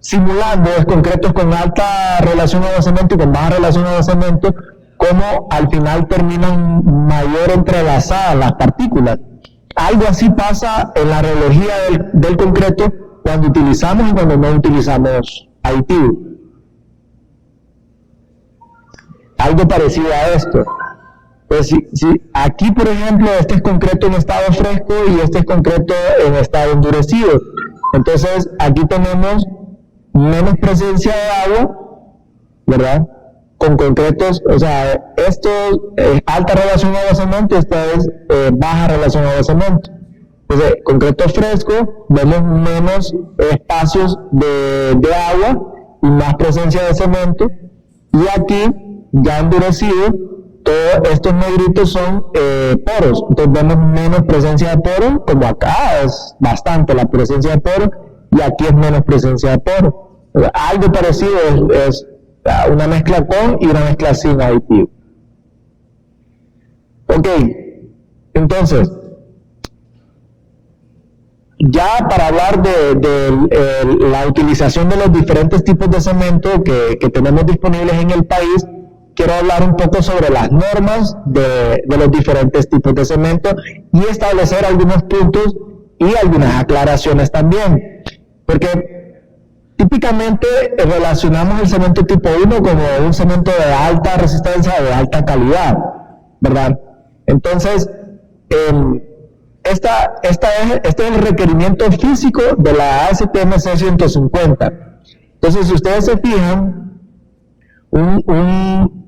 simulando es concretos con alta relación agua-cemento y con baja relación agua-cemento, como al final terminan mayor entrelazadas las partículas. Algo así pasa en la rheología del concreto cuando utilizamos y cuando no utilizamos aditivo. Algo parecido a esto. Pues si aquí, por ejemplo, este es concreto en estado fresco y este es concreto en estado endurecido. Entonces, aquí tenemos menos presencia de agua, ¿verdad? Con concretos, o sea, esto es alta relación agua-cemento, esta es baja relación agua-cemento. Entonces, concreto fresco, vemos menos espacios de agua y más presencia de cemento. Y aquí, ya endurecido, todos estos negritos son poros. Entonces vemos menos presencia de poros, como acá es bastante la presencia de poros, y aquí es menos presencia de poros. Algo parecido es una mezcla con y una mezcla sin aditivo. Ok, entonces, ya para hablar de la utilización de los diferentes tipos de cemento que tenemos disponibles en el país, quiero hablar un poco sobre las normas de los diferentes tipos de cemento y establecer algunos puntos y algunas aclaraciones también. Porque típicamente relacionamos el cemento tipo 1 como un cemento de alta resistencia o de alta calidad, ¿verdad? Entonces, este es el requerimiento físico de la ASTM C150. Entonces, si ustedes se fijan,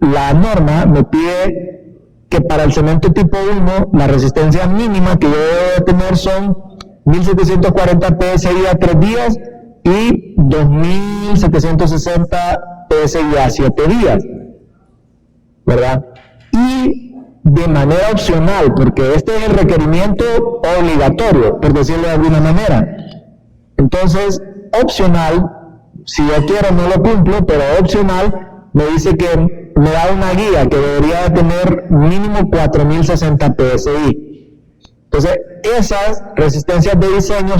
la norma me pide que para el cemento tipo 1 la resistencia mínima que yo debo tener son 1740 PSI a 3 días y 2760 PSI a 7 días, ¿verdad? Y de manera opcional, porque este es el requerimiento obligatorio, por decirlo de alguna manera. Entonces, opcional, si yo quiero no lo cumplo, pero opcional me dice que me da una guía que debería de tener mínimo 4060 PSI. Entonces, esas resistencias de diseño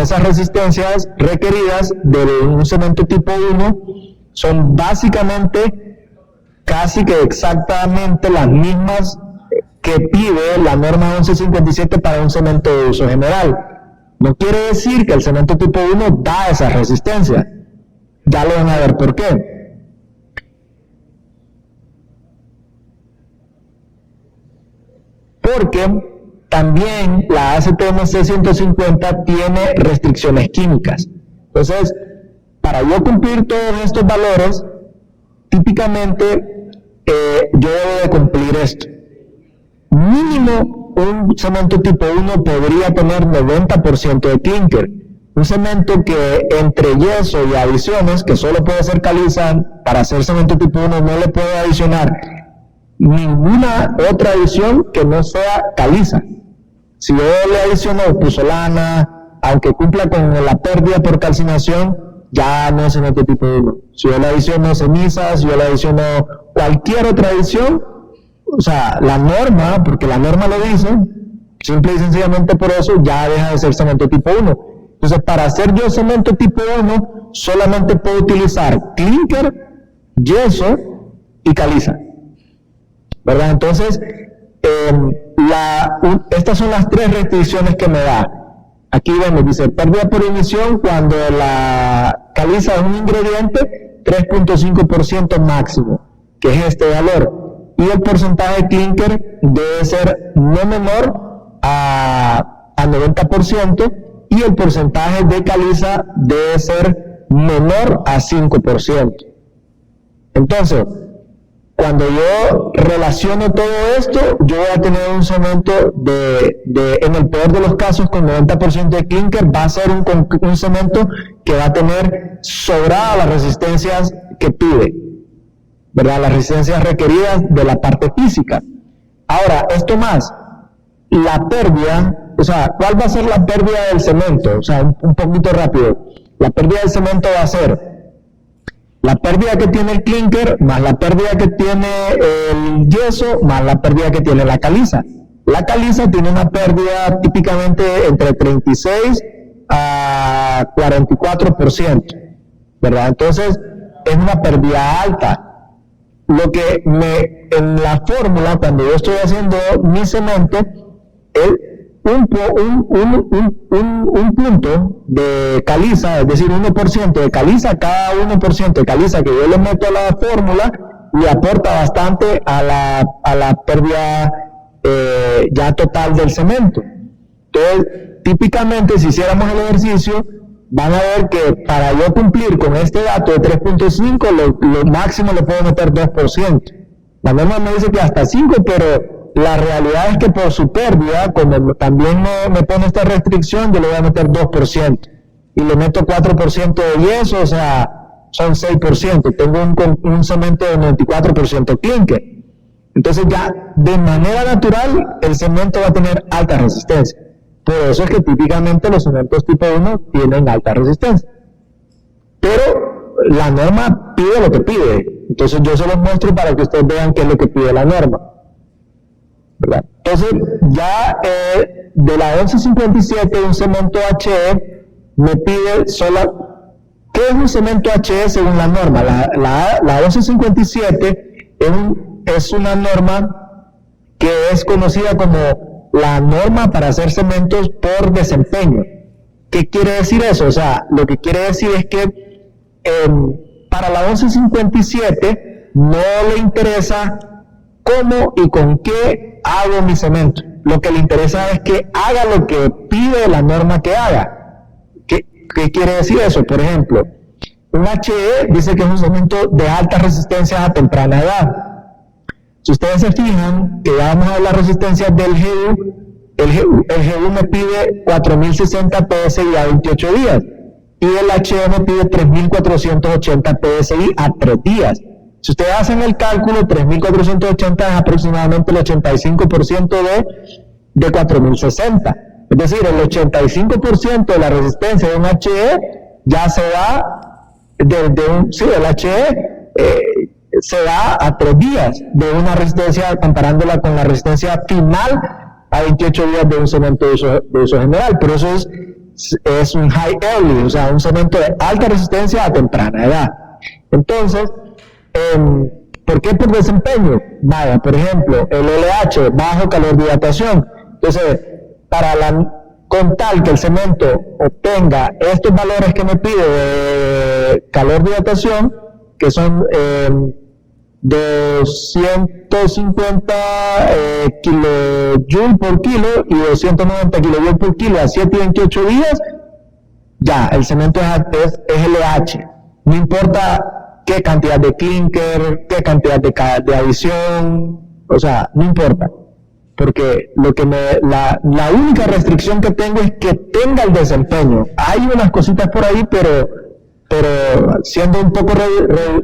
esas resistencias requeridas de un cemento tipo 1 son básicamente casi que exactamente las mismas que pide la norma 1157 para un cemento de uso general. No quiere decir que el cemento tipo 1 da esa resistencia. Ya lo van a ver por qué. Porque también la ASTM C150 tiene restricciones químicas. Entonces, para yo cumplir todos estos valores, típicamente yo debo de cumplir esto. Mínimo, un cemento tipo 1 podría tener 90% de clinker. Un cemento que entre yeso y adiciones, que solo puede ser caliza, para hacer cemento tipo 1 no le puedo adicionar ninguna otra adición que no sea caliza. Si yo le adiciono pusolana, aunque cumpla con la pérdida por calcinación, ya no es cemento tipo 1. Si yo le adiciono cenizas, si yo le adiciono cualquier otra adición, o sea, la norma, porque la norma lo dice, simple y sencillamente por eso ya deja de ser cemento tipo 1. Entonces, para hacer yo cemento tipo 1, solamente puedo utilizar clinker, yeso y caliza, ¿verdad? Entonces, estas son las 3 restricciones que me da. Aquí vemos, dice, pérdida por emisión cuando la caliza es un ingrediente, 3.5% máximo, que es este valor. Y el porcentaje de clinker debe ser no menor a 90%, y el porcentaje de caliza debe ser menor a 5%. Entonces, cuando yo relaciono todo esto, yo voy a tener un cemento en el peor de los casos, con 90% de clinker, va a ser un cemento que va a tener sobrada las resistencias que pide, ¿verdad? Las resistencias requeridas de la parte física. Ahora, esto más, la pérdida, o sea, ¿cuál va a ser la pérdida del cemento? O sea, un poquito rápido. La pérdida del cemento va a ser la pérdida que tiene el clinker, más la pérdida que tiene el yeso, más la pérdida que tiene la caliza. La caliza tiene una pérdida típicamente entre 36 a 44%, ¿verdad? Entonces, es una pérdida alta. Lo que en la fórmula, cuando yo estoy haciendo mi cemento, un punto de caliza, es decir, 1% de caliza, cada 1% de caliza que yo le meto a la fórmula, le aporta bastante a la pérdida ya total del cemento. Entonces, típicamente, si hiciéramos el ejercicio, van a ver que para yo cumplir con este dato de 3.5, lo máximo le puedo meter 2%. La norma me dice que hasta 5%, pero la realidad es que por su pérdida, cuando también me pone esta restricción, yo le voy a meter 2%. Y le meto 4% de yeso, o sea, son 6%. Tengo un cemento de 94% clinker. Entonces ya, de manera natural, el cemento va a tener alta resistencia. Por eso es que típicamente los cementos tipo 1 tienen alta resistencia. Pero la norma pide lo que pide. Entonces yo se los muestro para que ustedes vean qué es lo que pide la norma, ¿verdad? Entonces, ya de la 1157, un cemento HE me pide ¿qué es un cemento HE según la norma? La 1157 es una norma que es conocida como la norma para hacer cementos por desempeño. ¿Qué quiere decir eso? O sea, lo que quiere decir es que para la 1157 no le interesa cómo y con qué hago mi cemento. Lo que le interesa es que haga lo que pide la norma que haga. ¿Qué quiere decir eso? Por ejemplo, un HE dice que es un cemento de alta resistencia a temprana edad. Si ustedes se fijan, que ya vamos a ver las resistencias del GU, el GU me pide 4060 PSI a 28 días y el HE me pide 3480 PSI a 3 días. Si ustedes hacen el cálculo, 3.480 es aproximadamente el 85% de 4.060. Es decir, el 85% de la resistencia de un HE ya se va el HE se va a 3 días de una resistencia, comparándola con la resistencia final a 28 días de un cemento de uso general. Pero eso es un high early, o sea, un cemento de alta resistencia a temprana edad. Entonces, ¿por qué por desempeño? Vaya, por ejemplo, el LH, bajo calor de hidratación. Entonces, con tal que el cemento obtenga estos valores que me pide de calor de hidratación, que son de 150 kilojoules por kilo y 290 kilojoules por kilo a 7 y 28 días, ya, el cemento es LH. No importa qué cantidad de clinker, qué cantidad de adición, o sea, no importa. Porque la única restricción que tengo es que tenga el desempeño. Hay unas cositas por ahí, pero siendo un poco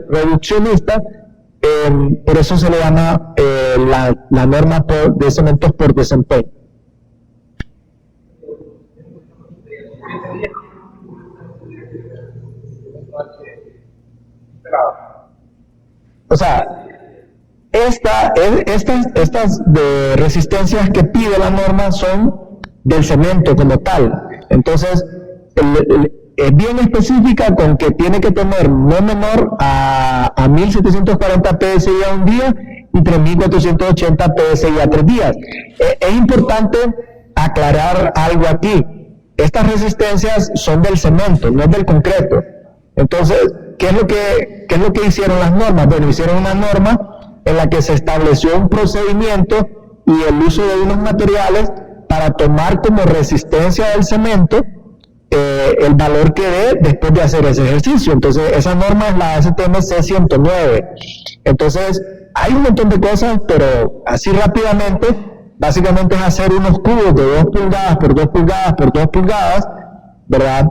reduccionista, por eso se le llama la norma de cementos por desempeño. O sea, estas de resistencias que pide la norma son del cemento como tal. Entonces, es bien específica con que tiene que tener no menor a 1740 PSI a un día y 3480 PSI a 3 días. Es importante aclarar algo aquí. Estas resistencias son del cemento, no es del concreto. Entonces, ¿qué es lo que hicieron las normas? Bueno, hicieron una norma en la que se estableció un procedimiento y el uso de unos materiales para tomar como resistencia del cemento el valor que dé después de hacer ese ejercicio. Entonces, esa norma es la ASTM C109. Entonces, hay un montón de cosas, pero así rápidamente, básicamente es hacer unos cubos de 2 pulgadas por 2 pulgadas por 2 pulgadas, ¿verdad?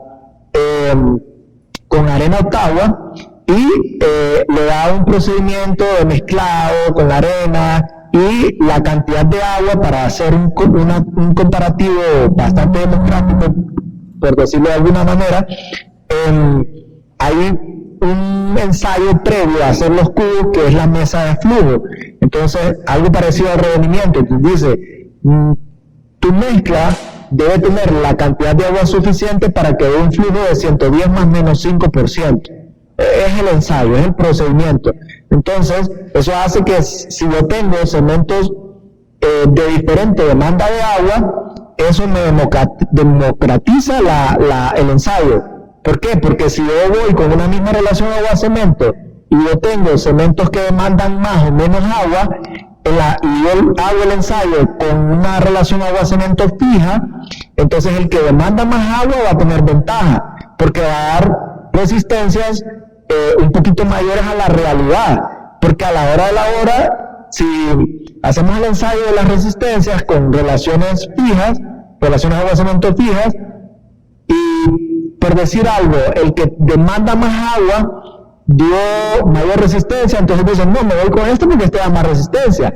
Con arena Ottawa, y le da un procedimiento de mezclado con la arena y la cantidad de agua para hacer un comparativo bastante democrático, por decirlo de alguna manera. Hay un ensayo previo a hacer los cubos que es la mesa de flujo. Entonces, algo parecido al revenimiento. Dice, tu mezcla debe tener la cantidad de agua suficiente para que dé un flujo de 110 más menos 5%. Es el ensayo, es el procedimiento. Entonces, eso hace que si yo tengo cementos de diferente demanda de agua, eso me democratiza el ensayo. ¿Por qué? Porque si yo voy con una misma relación agua-cemento y yo tengo cementos que demandan más o menos agua, y yo hago el ensayo con una relación agua-cemento fija, entonces el que demanda más agua va a tener ventaja, porque va a dar resistencias un poquito mayores a la realidad, porque a la hora de la hora, si hacemos el ensayo de las resistencias con relaciones fijas, relaciones agua-cemento fijas, y por decir algo, el que demanda más agua dio mayor resistencia, entonces dicen, no, me voy con esto porque este da más resistencia.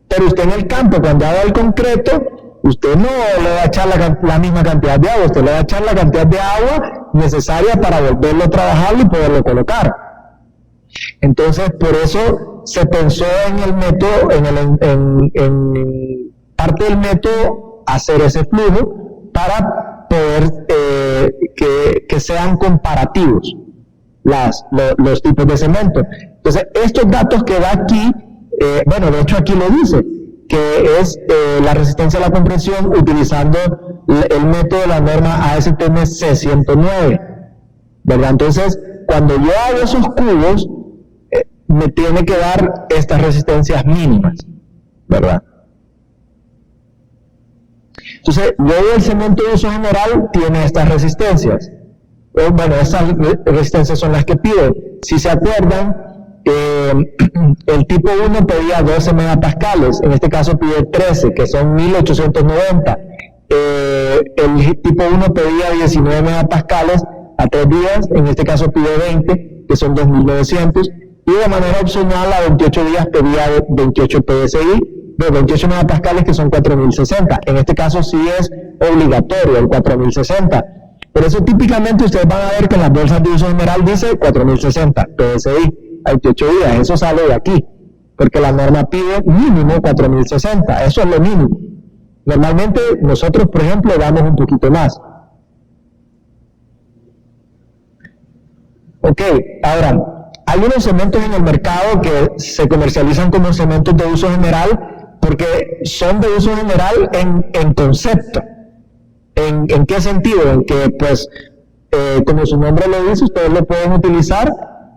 Pero usted en el campo, cuando haga el concreto, usted no le va a echar la misma cantidad de agua, usted le va a echar la cantidad de agua necesaria para volverlo a trabajar y poderlo colocar. Entonces, por eso se pensó en el método, en parte del método, hacer ese flujo para poder que sean comparativos los tipos de cemento. Entonces, estos datos que da aquí, bueno, de hecho aquí lo dice, que es la resistencia a la compresión utilizando el método de la norma ASTM C109, ¿verdad? Entonces, cuando yo hago esos cubos, me tiene que dar estas resistencias mínimas, ¿verdad? Entonces, luego el cemento de uso general tiene estas resistencias. Bueno, esas resistencias son las que pide. Si se acuerdan, el tipo 1 pedía 12 megapascales, en este caso pide 13, que son 1890. El tipo 1 pedía 19 megapascales a 3 días, en este caso pide 20, que son 2900, y de manera opcional a 28 días pedía 28 PSI, de 28 megapascales, que son 4060. En este caso sí es obligatorio el 4060. Por eso típicamente ustedes van a ver que en las bolsas de uso general dice 4060 PSI a 28 días, eso sale de aquí, porque la norma pide mínimo 4060, eso es lo mínimo. Normalmente nosotros, por ejemplo, damos un poquito más. Ok, ahora, hay unos cementos en el mercado que se comercializan como cementos de uso general porque son de uso general en concepto. ¿En qué sentido? En que, pues, como su nombre lo dice, ustedes lo pueden utilizar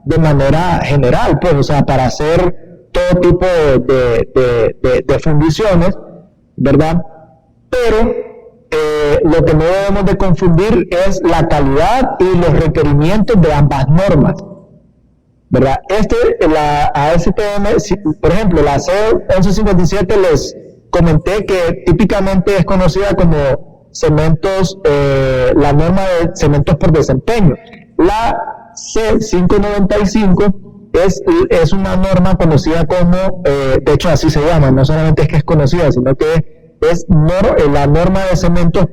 de manera general, pues, o sea, para hacer todo tipo de fundiciones, ¿verdad? Pero lo que no debemos de confundir es la calidad y los requerimientos de ambas normas, ¿verdad? La ASTM, por ejemplo, la C1157 les comenté que típicamente es conocida como cementos, la norma de cementos por desempeño. La C595 es una norma conocida como, de hecho así se llama, no solamente es que es conocida, sino que es la norma de cementos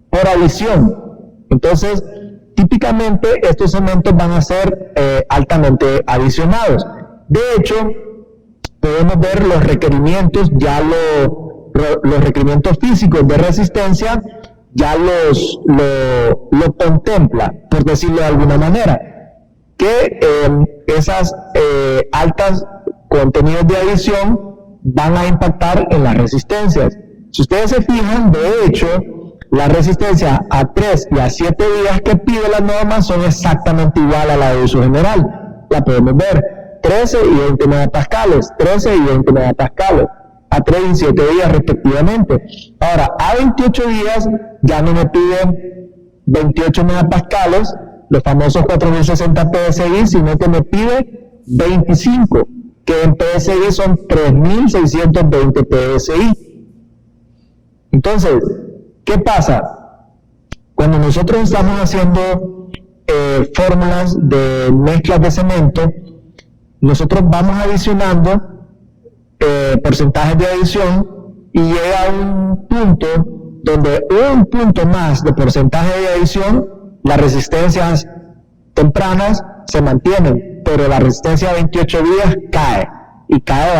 por adición. Entonces, típicamente estos cementos van a ser altamente adicionados. De hecho, podemos ver los requerimientos, ya los requerimientos físicos de resistencia ya lo contempla, por decirlo de alguna manera, que esas altas contenidos de adición van a impactar en las resistencias. Si ustedes se fijan, de hecho, la resistencia a 3 y a 7 días que pide la norma son exactamente igual a la de uso general. La podemos ver, 13 y 20 megapascales, 13 y 20 megapascales, a 3 y 7 días respectivamente. Ahora, a 28 días ya no me piden 28 megapascales, los famosos 4060 PSI, sino que me pide 25, que en PSI son 3620 PSI. Entonces, ¿qué pasa? Cuando nosotros estamos haciendo fórmulas de mezclas de cemento, nosotros vamos adicionando porcentajes de adición y llega a un punto donde un punto más de porcentaje de adición, las resistencias tempranas se mantienen, pero la resistencia a 28 días cae, y cae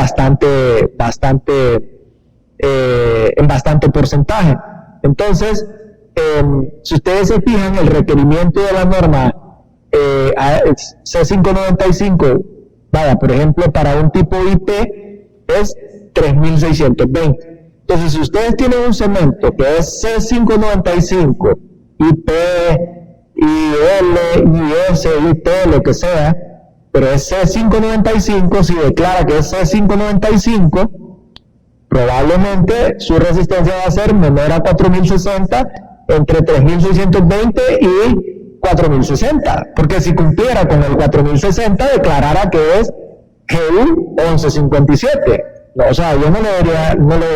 en bastante porcentaje. Entonces, si ustedes se fijan, el requerimiento de la norma C595, vaya, por ejemplo, para un tipo IP es 3620. Entonces, si ustedes tienen un cemento que es C595, IP, IL, IS, IT, lo que sea, pero es C595, si declara que es C595, probablemente su resistencia va a ser menor a 4060, entre 3620 y 4060, porque si cumpliera con el 4060, declarara que es GU 1157. No, o sea, yo no le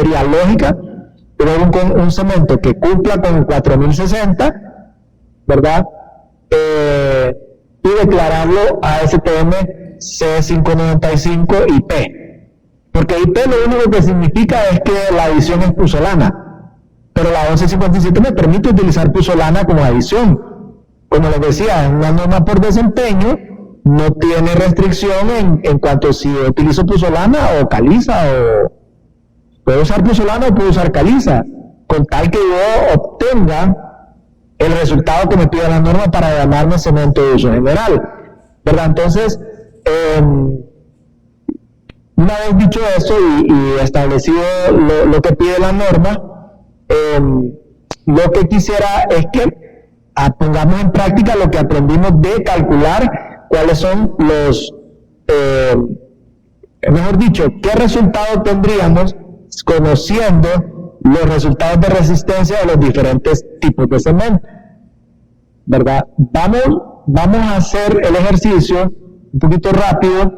vería lógica tener un cemento que cumpla con el 4060, ¿verdad? Y declararlo ASTM C595 IP. Porque IP lo único que significa es que la adición es pusolana, pero la 1157 me permite utilizar pusolana como adición. Como les decía, es una norma por desempeño, no tiene restricción en cuanto si utilizo pusolana o caliza, o puedo usar pusolana o puedo usar caliza, con tal que yo obtenga el resultado que me pide la norma para llamarme cemento de uso general, ¿verdad? Entonces, una vez dicho eso y establecido lo que pide la norma, lo que quisiera es que pongamos en práctica lo que aprendimos de calcular cuáles son mejor dicho, qué resultado tendríamos conociendo los resultados de resistencia de los diferentes tipos de cemento, ¿verdad? Vamos a hacer el ejercicio un poquito rápido,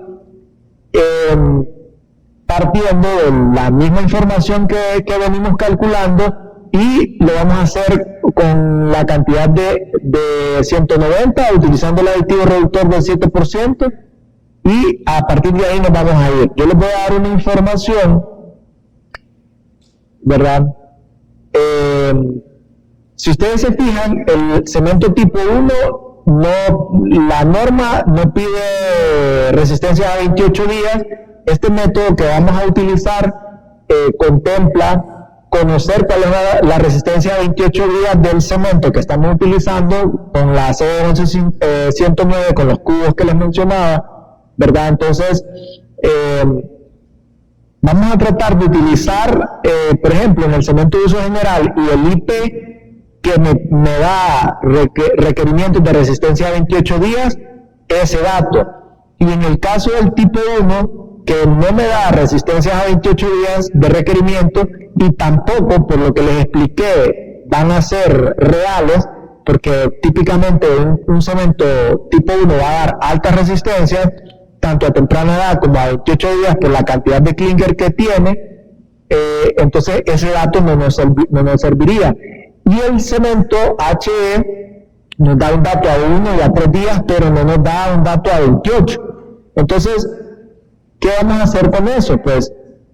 partiendo de la misma información que venimos calculando, y lo vamos a hacer con la cantidad de 190, utilizando el aditivo reductor del 7%, y a partir de ahí nos vamos a ir. Yo les voy a dar una información, ¿verdad? Si ustedes se fijan, el cemento tipo 1, la norma no pide resistencia a 28 días. Este método que vamos a utilizar contempla conocer cuál es la resistencia a 28 días del cemento que estamos utilizando con la C109, con los cubos que les mencionaba, ¿verdad? Entonces, vamos a tratar de utilizar, por ejemplo, en el cemento de uso general y el IP, que me da requerimientos de resistencia a 28 días, ese dato. Y en el caso del tipo 1, que no me da resistencias a 28 días de requerimiento, y tampoco, por lo que les expliqué, van a ser reales, porque típicamente un cemento tipo 1 va a dar altas resistencias, tanto a temprana edad como a 28 días, por la cantidad de clinker que tiene, entonces ese dato no nos serviría. Y el cemento HE nos da un dato a 1 y a 3 días, pero no nos da un dato a 28. Entonces, ¿qué vamos a hacer con eso? Pues,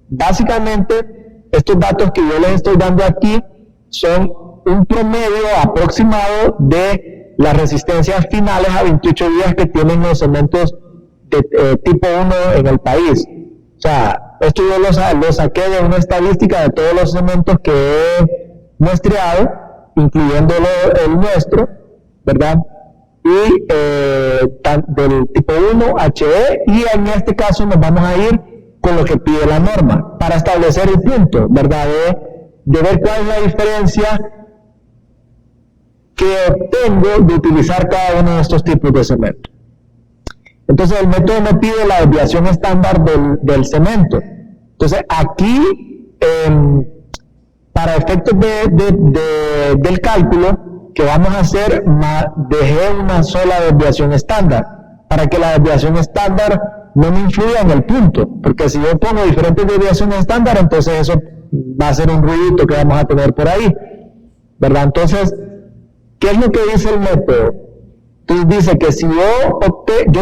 básicamente, estos datos que yo les estoy dando aquí son un promedio aproximado de las resistencias finales a 28 días que tienen los cementos de tipo 1 en el país. O sea, esto yo lo saqué de una estadística de todos los cementos que he muestreado, incluyendo el nuestro, ¿verdad? Y del tipo 1, HE, y en este caso nos vamos a ir con lo que pide la norma, para establecer el punto, ¿verdad? De ver cuál es la diferencia que obtengo de utilizar cada uno de estos tipos de cemento. Entonces el método me pide la desviación estándar del cemento. Entonces aquí, para efectos del cálculo que vamos a hacer, dejé una sola desviación estándar, para que la desviación estándar no me influya en el punto, porque si yo pongo diferentes desviaciones estándar, entonces eso va a ser un ruidito que vamos a tener por ahí, ¿verdad? Entonces, ¿qué es lo que dice el método? Entonces dice que si yo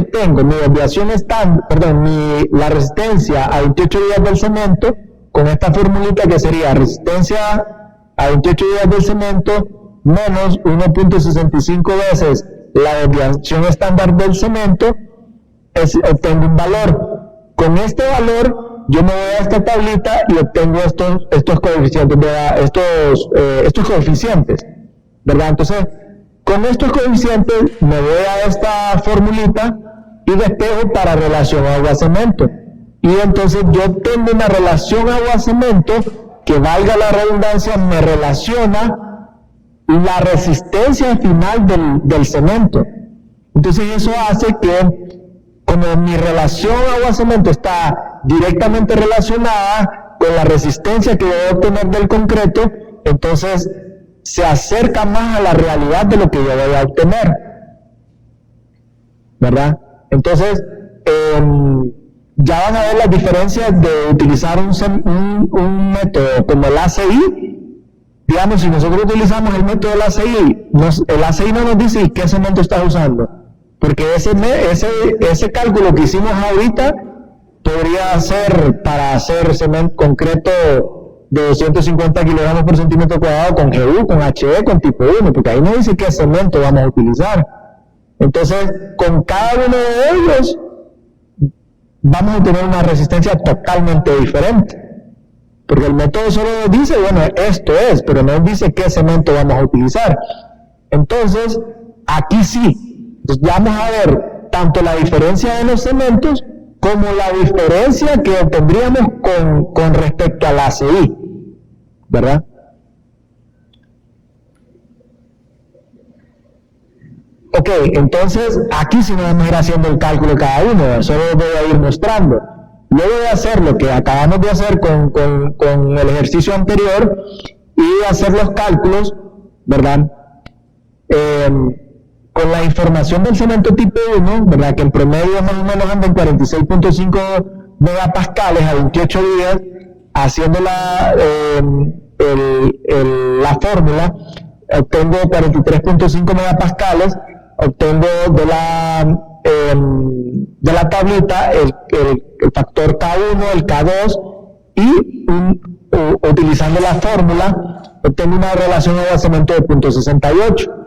tengo mi desviación estándar, la resistencia a 28 días del cemento, con esta formulita que sería resistencia a 28 días del cemento menos 1.65 veces la desviación estándar del cemento, obtengo un valor. Con este valor yo me voy a esta tablita y obtengo estos coeficientes, estos coeficientes, ¿verdad? Entonces, con estos coeficientes me voy a esta formulita y despejo para relación agua-cemento. Y entonces yo tengo una relación agua-cemento que, valga la redundancia, me relaciona la resistencia final del cemento. Entonces eso hace que, como mi relación agua-cemento está directamente relacionada con la resistencia que voy a obtener del concreto, entonces se acerca más a la realidad de lo que yo voy a obtener, ¿verdad? Entonces, ya van a ver las diferencias de utilizar un método como el ACI. Digamos, si nosotros utilizamos el método del ACI, el ACI no nos dice qué cemento estás usando, porque ese cálculo que hicimos ahorita podría ser para hacer cemento concreto de 250 kilogramos por centímetro cuadrado con GU, con HE, con tipo 1, porque ahí no dice qué cemento vamos a utilizar. Entonces, con cada uno de ellos vamos a tener una resistencia totalmente diferente, porque el método solo dice, bueno, esto es, pero no dice qué cemento vamos a utilizar. Entonces, aquí sí. Entonces, ya vamos a ver tanto la diferencia de los cementos como la diferencia que obtendríamos con respecto al ACI, ¿verdad? Ok, entonces aquí sí no vamos a ir haciendo el cálculo cada uno, solo voy a ir mostrando. Luego de hacer lo que acabamos de hacer con el ejercicio anterior y hacer los cálculos, ¿verdad? Con la información del cemento tipo 1, ¿verdad? Que en promedio más o menos anda en 46.5 megapascales a 28 días, haciendo la fórmula, obtengo 43.5 megapascales, obtengo de la tablita el factor K1, el K2, y utilizando la fórmula, obtengo una relación agua-cemento de 0.68.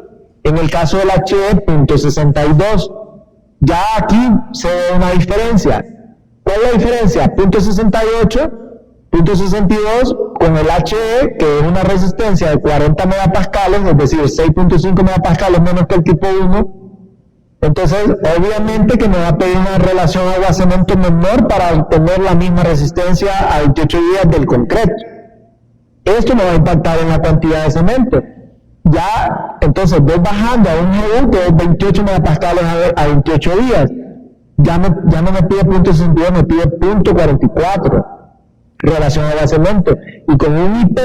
En el caso del HE, 0.62. Ya aquí se ve una diferencia. ¿Cuál es la diferencia? 0.68, 0.62 con el HE, que es una resistencia de 40 megapascales, es decir, 6.5 megapascales menos que el tipo 1. Entonces, obviamente que me va a pedir una relación agua-cemento menor para obtener la misma resistencia a 28 días del concreto. Esto me va a impactar en la cantidad de cemento. Ya, entonces voy bajando a un GU que es 28 megapascales a 28 días. Ya no me pide 0.62, me pide 0.44 relación agua-cemento. Y con un IP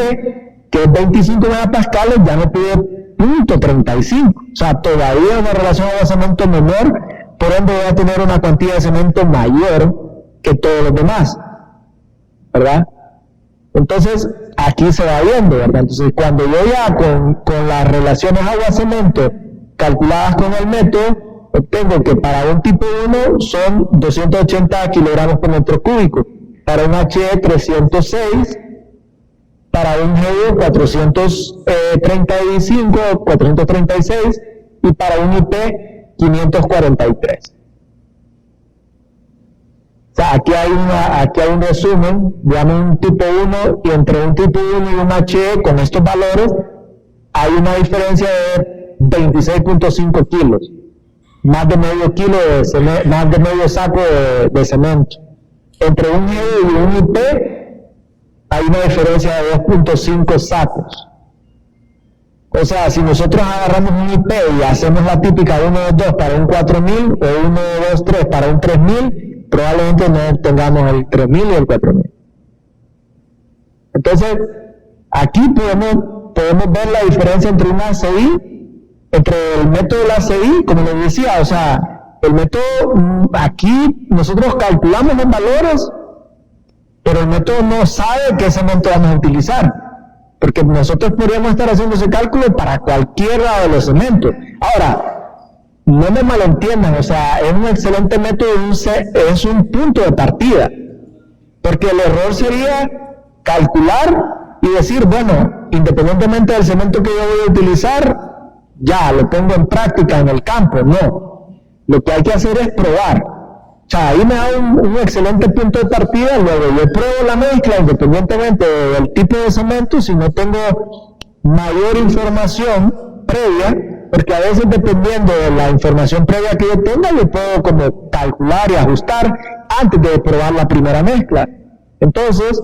que es 25 megapascales ya me pide 0.35. O sea, todavía una relación agua-cemento menor, por ende voy a tener una cantidad de cemento mayor que todos los demás, ¿verdad? Entonces, aquí se va viendo, ¿verdad? Entonces, cuando yo ya con las relaciones agua-cemento calculadas con el método, obtengo que para un tipo 1 son 280 kilogramos por metro cúbico, para un HE 306, para un GU 435, 436, y para un IP 543. O sea, aquí hay un resumen, digamos un tipo 1, y entre un tipo 1 y un HE con estos valores hay una diferencia de 26.5 kilos, más de medio kilo más de medio saco de cemento. Entre un GE y un IP hay una diferencia de 2.5 sacos. O sea, si nosotros agarramos un IP y hacemos la típica 1, 2, 2 para un 4000 o 1, 2, 3 para un 3000, probablemente no tengamos el 3000 y el 4000. Entonces, aquí podemos ver la diferencia entre un ACI, entre el método del ACI, como les decía, o sea, el método, aquí nosotros calculamos los valores, pero el método no sabe qué cemento vamos a utilizar, porque nosotros podríamos estar haciendo ese cálculo para cualquiera de los cementos. Ahora, no me malentiendan, o sea, es un excelente método, es un punto de partida, porque el error sería calcular y decir, bueno, independientemente del cemento que yo voy a utilizar, ya lo pongo en práctica en el campo. No, lo que hay que hacer es probar. O sea, ahí me da un excelente punto de partida, luego yo pruebo la mezcla independientemente del tipo de cemento, si no tengo mayor información previa, porque a veces dependiendo de la información previa que yo tenga, yo puedo como calcular y ajustar antes de probar la primera mezcla. Entonces,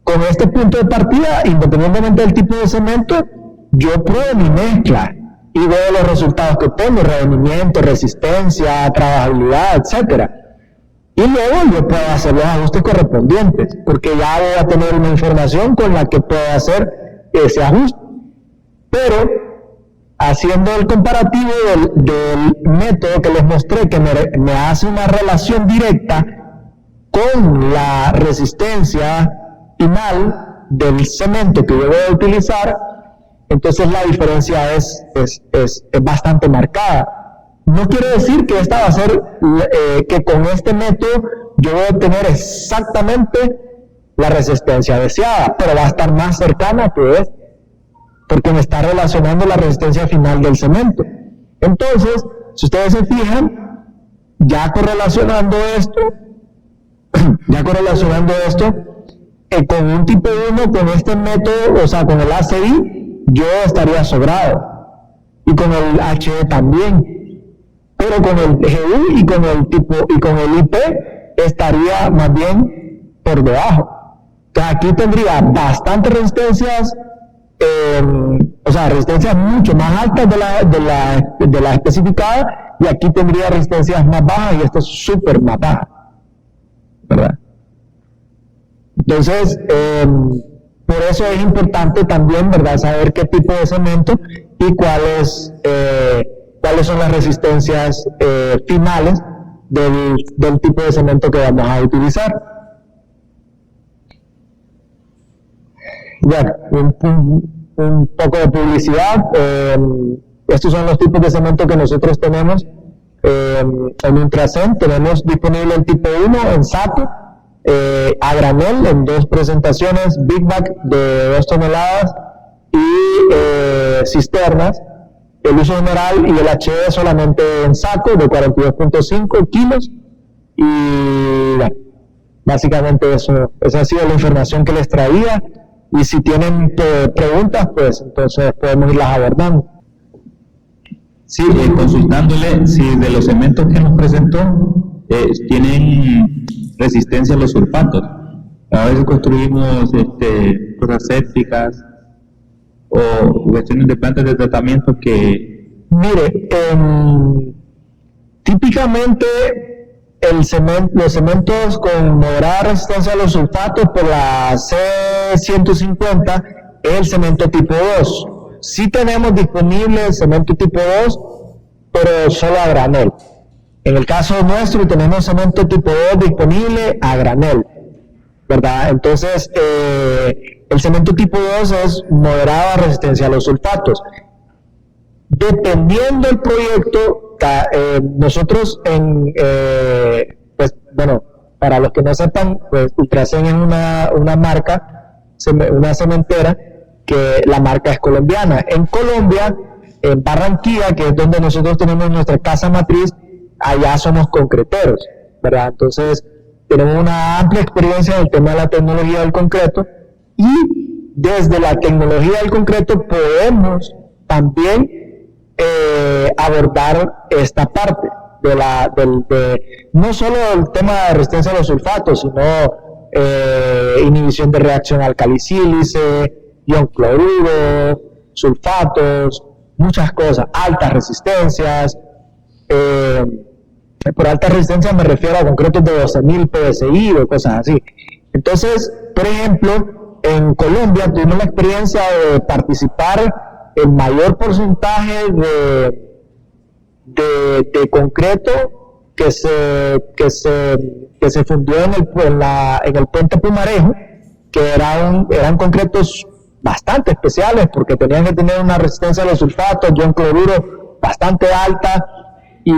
con este punto de partida, independientemente del tipo de cemento, yo pruebo mi mezcla y veo los resultados que tengo, rendimiento, resistencia, trabajabilidad, etcétera. Y luego yo puedo hacer los ajustes correspondientes, porque ya voy a tener una información con la que puedo hacer ese ajuste. Pero, haciendo el comparativo del método que les mostré, que me hace una relación directa con la resistencia final del cemento que yo voy a utilizar, entonces la diferencia es bastante marcada. No quiere decir que esta va a ser, que con este método yo voy a obtener exactamente la resistencia deseada, pero va a estar más cercana que esta, porque me está relacionando la resistencia final del cemento. Entonces, si ustedes se fijan, ya correlacionando esto, con un tipo 1, con este método, o sea, con el ACI, yo estaría sobrado, y con el HE también, pero con el GU y con el IP estaría más bien por debajo. Entonces aquí tendría bastantes resistencias, o sea, resistencias mucho más altas de la especificada, y aquí tendría resistencias más bajas, y esta es súper más baja, ¿verdad? Entonces, por eso es importante también, ¿verdad?, saber qué tipo de cemento y cuáles son las resistencias finales del tipo de cemento que vamos a utilizar. Bueno, un poco de publicidad. Estos son los tipos de cemento que nosotros tenemos en Ultracem. Tenemos disponible el tipo 1 en saco, a granel en 2 presentaciones, Big Bag de 2 toneladas y cisternas, el uso general y el HE solamente en saco de 42.5 kilos. Y bueno, básicamente esa ha sido la información que les traía, y si tienen preguntas, pues entonces podemos irlas abordando. Sí, consultándole si de los cementos que nos presentó tienen resistencia a los sulfatos. A veces construimos cosas sépticas o cuestiones de plantas de tratamiento que... Mire, típicamente los cementos con moderada resistencia a los sulfatos por la C150 es el cemento tipo 2. Sí tenemos disponible el cemento tipo 2, pero solo a granel. En el caso nuestro tenemos cemento tipo 2 disponible a granel, ¿verdad? Entonces, el cemento tipo 2 es moderada resistencia a los sulfatos. Dependiendo del proyecto, nosotros pues bueno, para los que no sepan, pues Ultracem es una marca, una cementera que la marca es colombiana. En Colombia, en Barranquilla, que es donde nosotros tenemos nuestra casa matriz, allá somos concreteros, ¿verdad? Entonces, tenemos una amplia experiencia en el tema de la tecnología del concreto, y desde la tecnología del concreto podemos también abordar esta parte de no solo el tema de resistencia a los sulfatos, sino inhibición de reacción alcali-sílice, ion cloruro, sulfatos, muchas cosas, altas resistencias. Por alta resistencia me refiero a concretos de 12.000 PSI o cosas así. Entonces, por ejemplo, en Colombia tuvimos la experiencia de participar el mayor porcentaje de concreto que se fundió en el puente Pumarejo, que eran concretos bastante especiales porque tenían que tener una resistencia a los sulfatos, ion cloruro bastante alta, y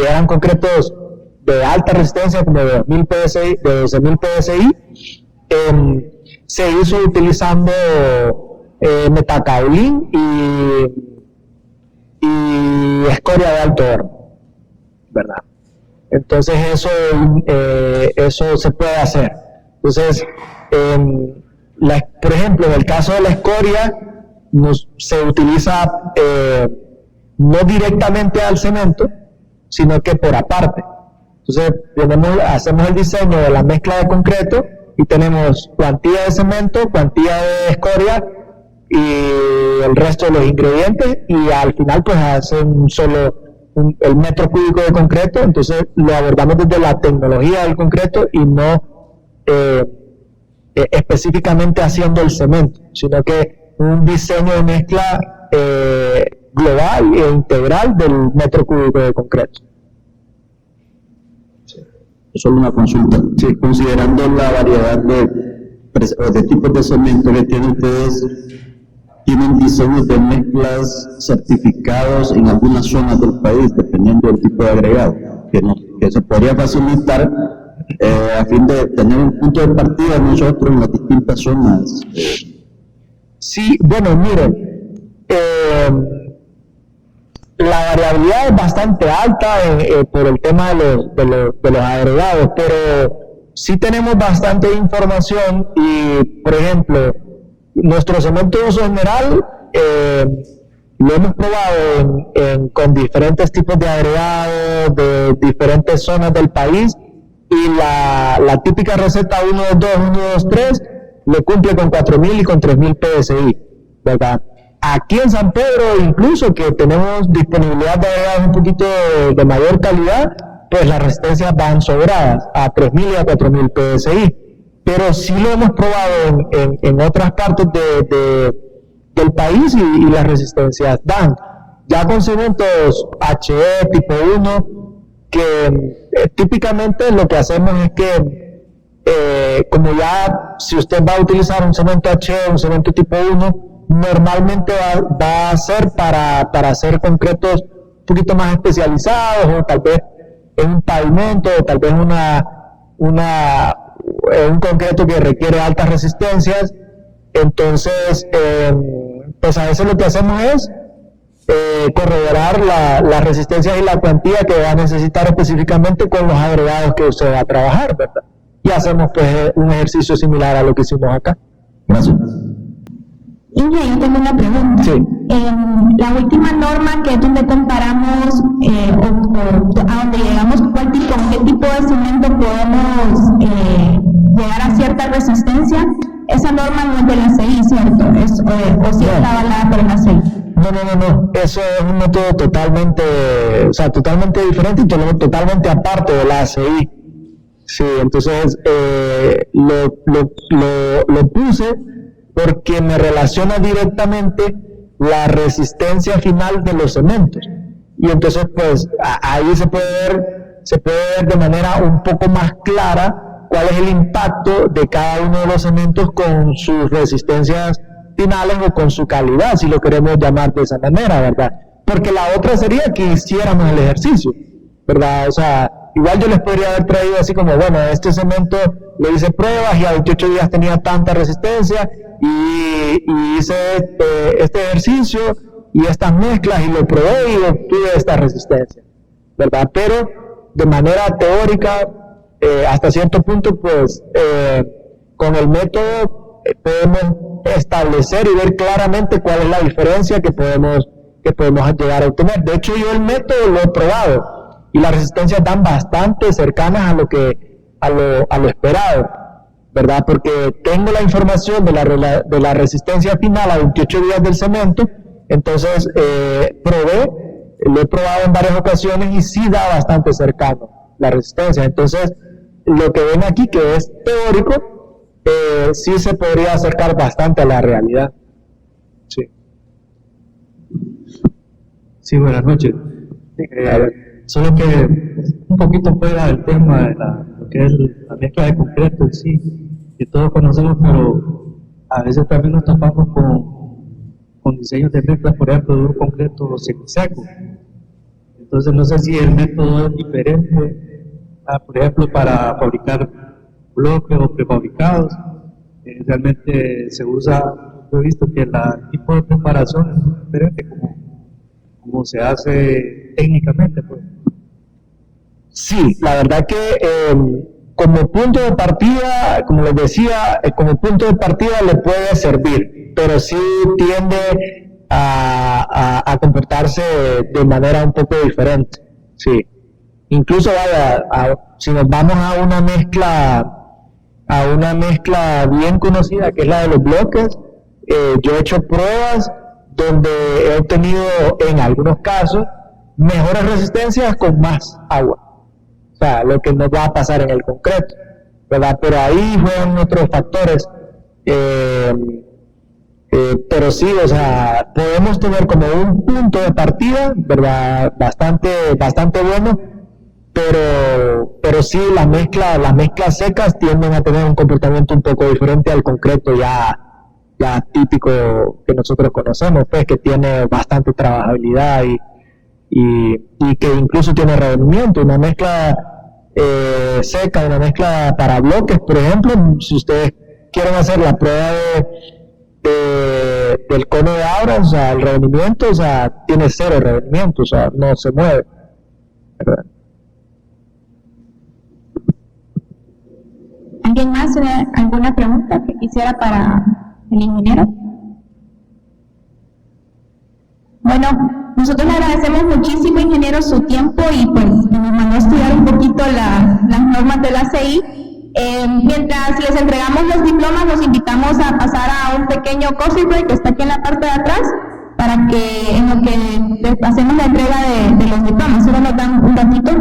eran concretos de alta resistencia como de 12.000 PSI. Se hizo utilizando metacaolín y escoria de alto horno, ¿verdad? Entonces eso se puede hacer. Entonces, por ejemplo, en el caso de la escoria, se utiliza no directamente al cemento, sino que por aparte. Entonces, hacemos el diseño de la mezcla de concreto y tenemos cuantía de cemento, cuantía de escoria y el resto de los ingredientes, y al final pues hacen el metro cúbico de concreto. Entonces lo abordamos desde la tecnología del concreto y no específicamente haciendo el cemento, sino que un diseño de mezcla global e integral del metro cúbico de concreto. Solo una consulta. Sí, considerando la variedad de tipos de cemento que tienen ustedes, ¿tienen diseños de mezclas certificados en algunas zonas del país, dependiendo del tipo de agregado? Que se podría facilitar a fin de tener un punto de partida nosotros en las distintas zonas. Sí, bueno, miren, la variabilidad es bastante alta por el tema de los agregados, pero sí tenemos bastante información. Y, por ejemplo, nuestro cemento de uso general lo hemos probado con diferentes tipos de agregados de diferentes zonas del país, y la típica receta 122, 123 le cumple con 4.000 y con 3.000 PSI, ¿verdad? Aquí en San Pedro, incluso que tenemos disponibilidad de agregados un poquito de mayor calidad, pues las resistencias van sobradas a 3.000 y a 4.000 PSI. Pero sí lo hemos probado en otras partes del país, y las resistencias dan. Ya con cementos HE tipo 1, que típicamente lo que hacemos es que, como ya si usted va a utilizar un cemento HE, un cemento tipo 1, normalmente va a ser para hacer concretos un poquito más especializados, o tal vez en un pavimento, o tal vez un concreto que requiere altas resistencias. Entonces, pues a veces lo que hacemos es corroborar las resistencias y la cuantía que va a necesitar específicamente con los agregados que usted va a trabajar, ¿verdad? Y hacemos pues un ejercicio similar a lo que hicimos acá. Gracias. Inge, yo tengo una pregunta. Sí. La última norma, que es donde comparamos a donde llegamos, con qué tipo de cemento podemos llegar a cierta resistencia, esa norma no es de la CI, ¿cierto? ¿O sí está avalada por la CI? No. Eso es un método totalmente diferente y totalmente aparte de la ACI. Sí, entonces lo puse porque me relaciona directamente la resistencia final de los cementos. Y entonces, pues, ahí se puede ver de manera un poco más clara cuál es el impacto de cada uno de los cementos con sus resistencias finales o con su calidad, si lo queremos llamar de esa manera, ¿verdad? Porque la otra sería que hiciéramos el ejercicio, ¿verdad? O sea, igual yo les podría haber traído así como, bueno, este cemento le hice pruebas y a 28 días tenía tanta resistencia, y hice este ejercicio y estas mezclas y lo probé y obtuve esta resistencia, ¿verdad? Pero de manera teórica, hasta cierto punto, pues con el método podemos establecer y ver claramente cuál es la diferencia que podemos llegar a obtener. De hecho, yo el método lo he probado y las resistencias dan bastante cercanas a lo esperado, ¿verdad? Porque tengo la información de la resistencia final a 28 días del cemento, entonces lo he probado en varias ocasiones y sí da bastante cercano la resistencia. Entonces, lo que ven aquí, que es teórico, sí se podría acercar bastante a la realidad. Sí. Sí, buenas noches. Solo que un poquito fuera del tema de lo que es la mezcla de concreto en sí, que todos conocemos, pero a veces también nos topamos con diseños de mezcla, por ejemplo, de un concreto semiseco. Entonces no sé si el método es diferente, por ejemplo, para fabricar bloques o prefabricados. Realmente se usa, yo he visto que el tipo de preparación es diferente como se hace técnicamente, pues. Sí, la verdad que como punto de partida, como les decía, como punto de partida le puede servir, pero sí tiende a comportarse de manera un poco diferente. Sí. Incluso si nos vamos a una mezcla bien conocida, que es la de los bloques, yo he hecho pruebas donde he obtenido en algunos casos mejores resistencias con más agua. O sea, lo que nos va a pasar en el concreto, ¿verdad? Pero ahí juegan otros factores. Pero sí, o sea, podemos tener como un punto de partida, ¿verdad? Bastante bueno, pero sí las mezclas secas tienden a tener un comportamiento un poco diferente al concreto ya típico que nosotros conocemos, pues, que tiene bastante trabajabilidad y que incluso tiene revenimiento. Una mezcla seca, una mezcla para bloques, por ejemplo, si ustedes quieren hacer la prueba del cono de Abra, o sea, el revenimiento, o sea, tiene 0 revenimiento, o sea, no se mueve, ¿verdad? ¿Alguien más tiene alguna pregunta que quisiera para el ingeniero? Bueno, nosotros le agradecemos muchísimo, ingeniero, su tiempo y pues nos mandó a estudiar un poquito las normas de la CI. Mientras les entregamos los diplomas, los invitamos a pasar a un pequeño coffee break que está aquí en la parte de atrás, para que en lo que hacemos la entrega de los diplomas, solo nos dan un ratito.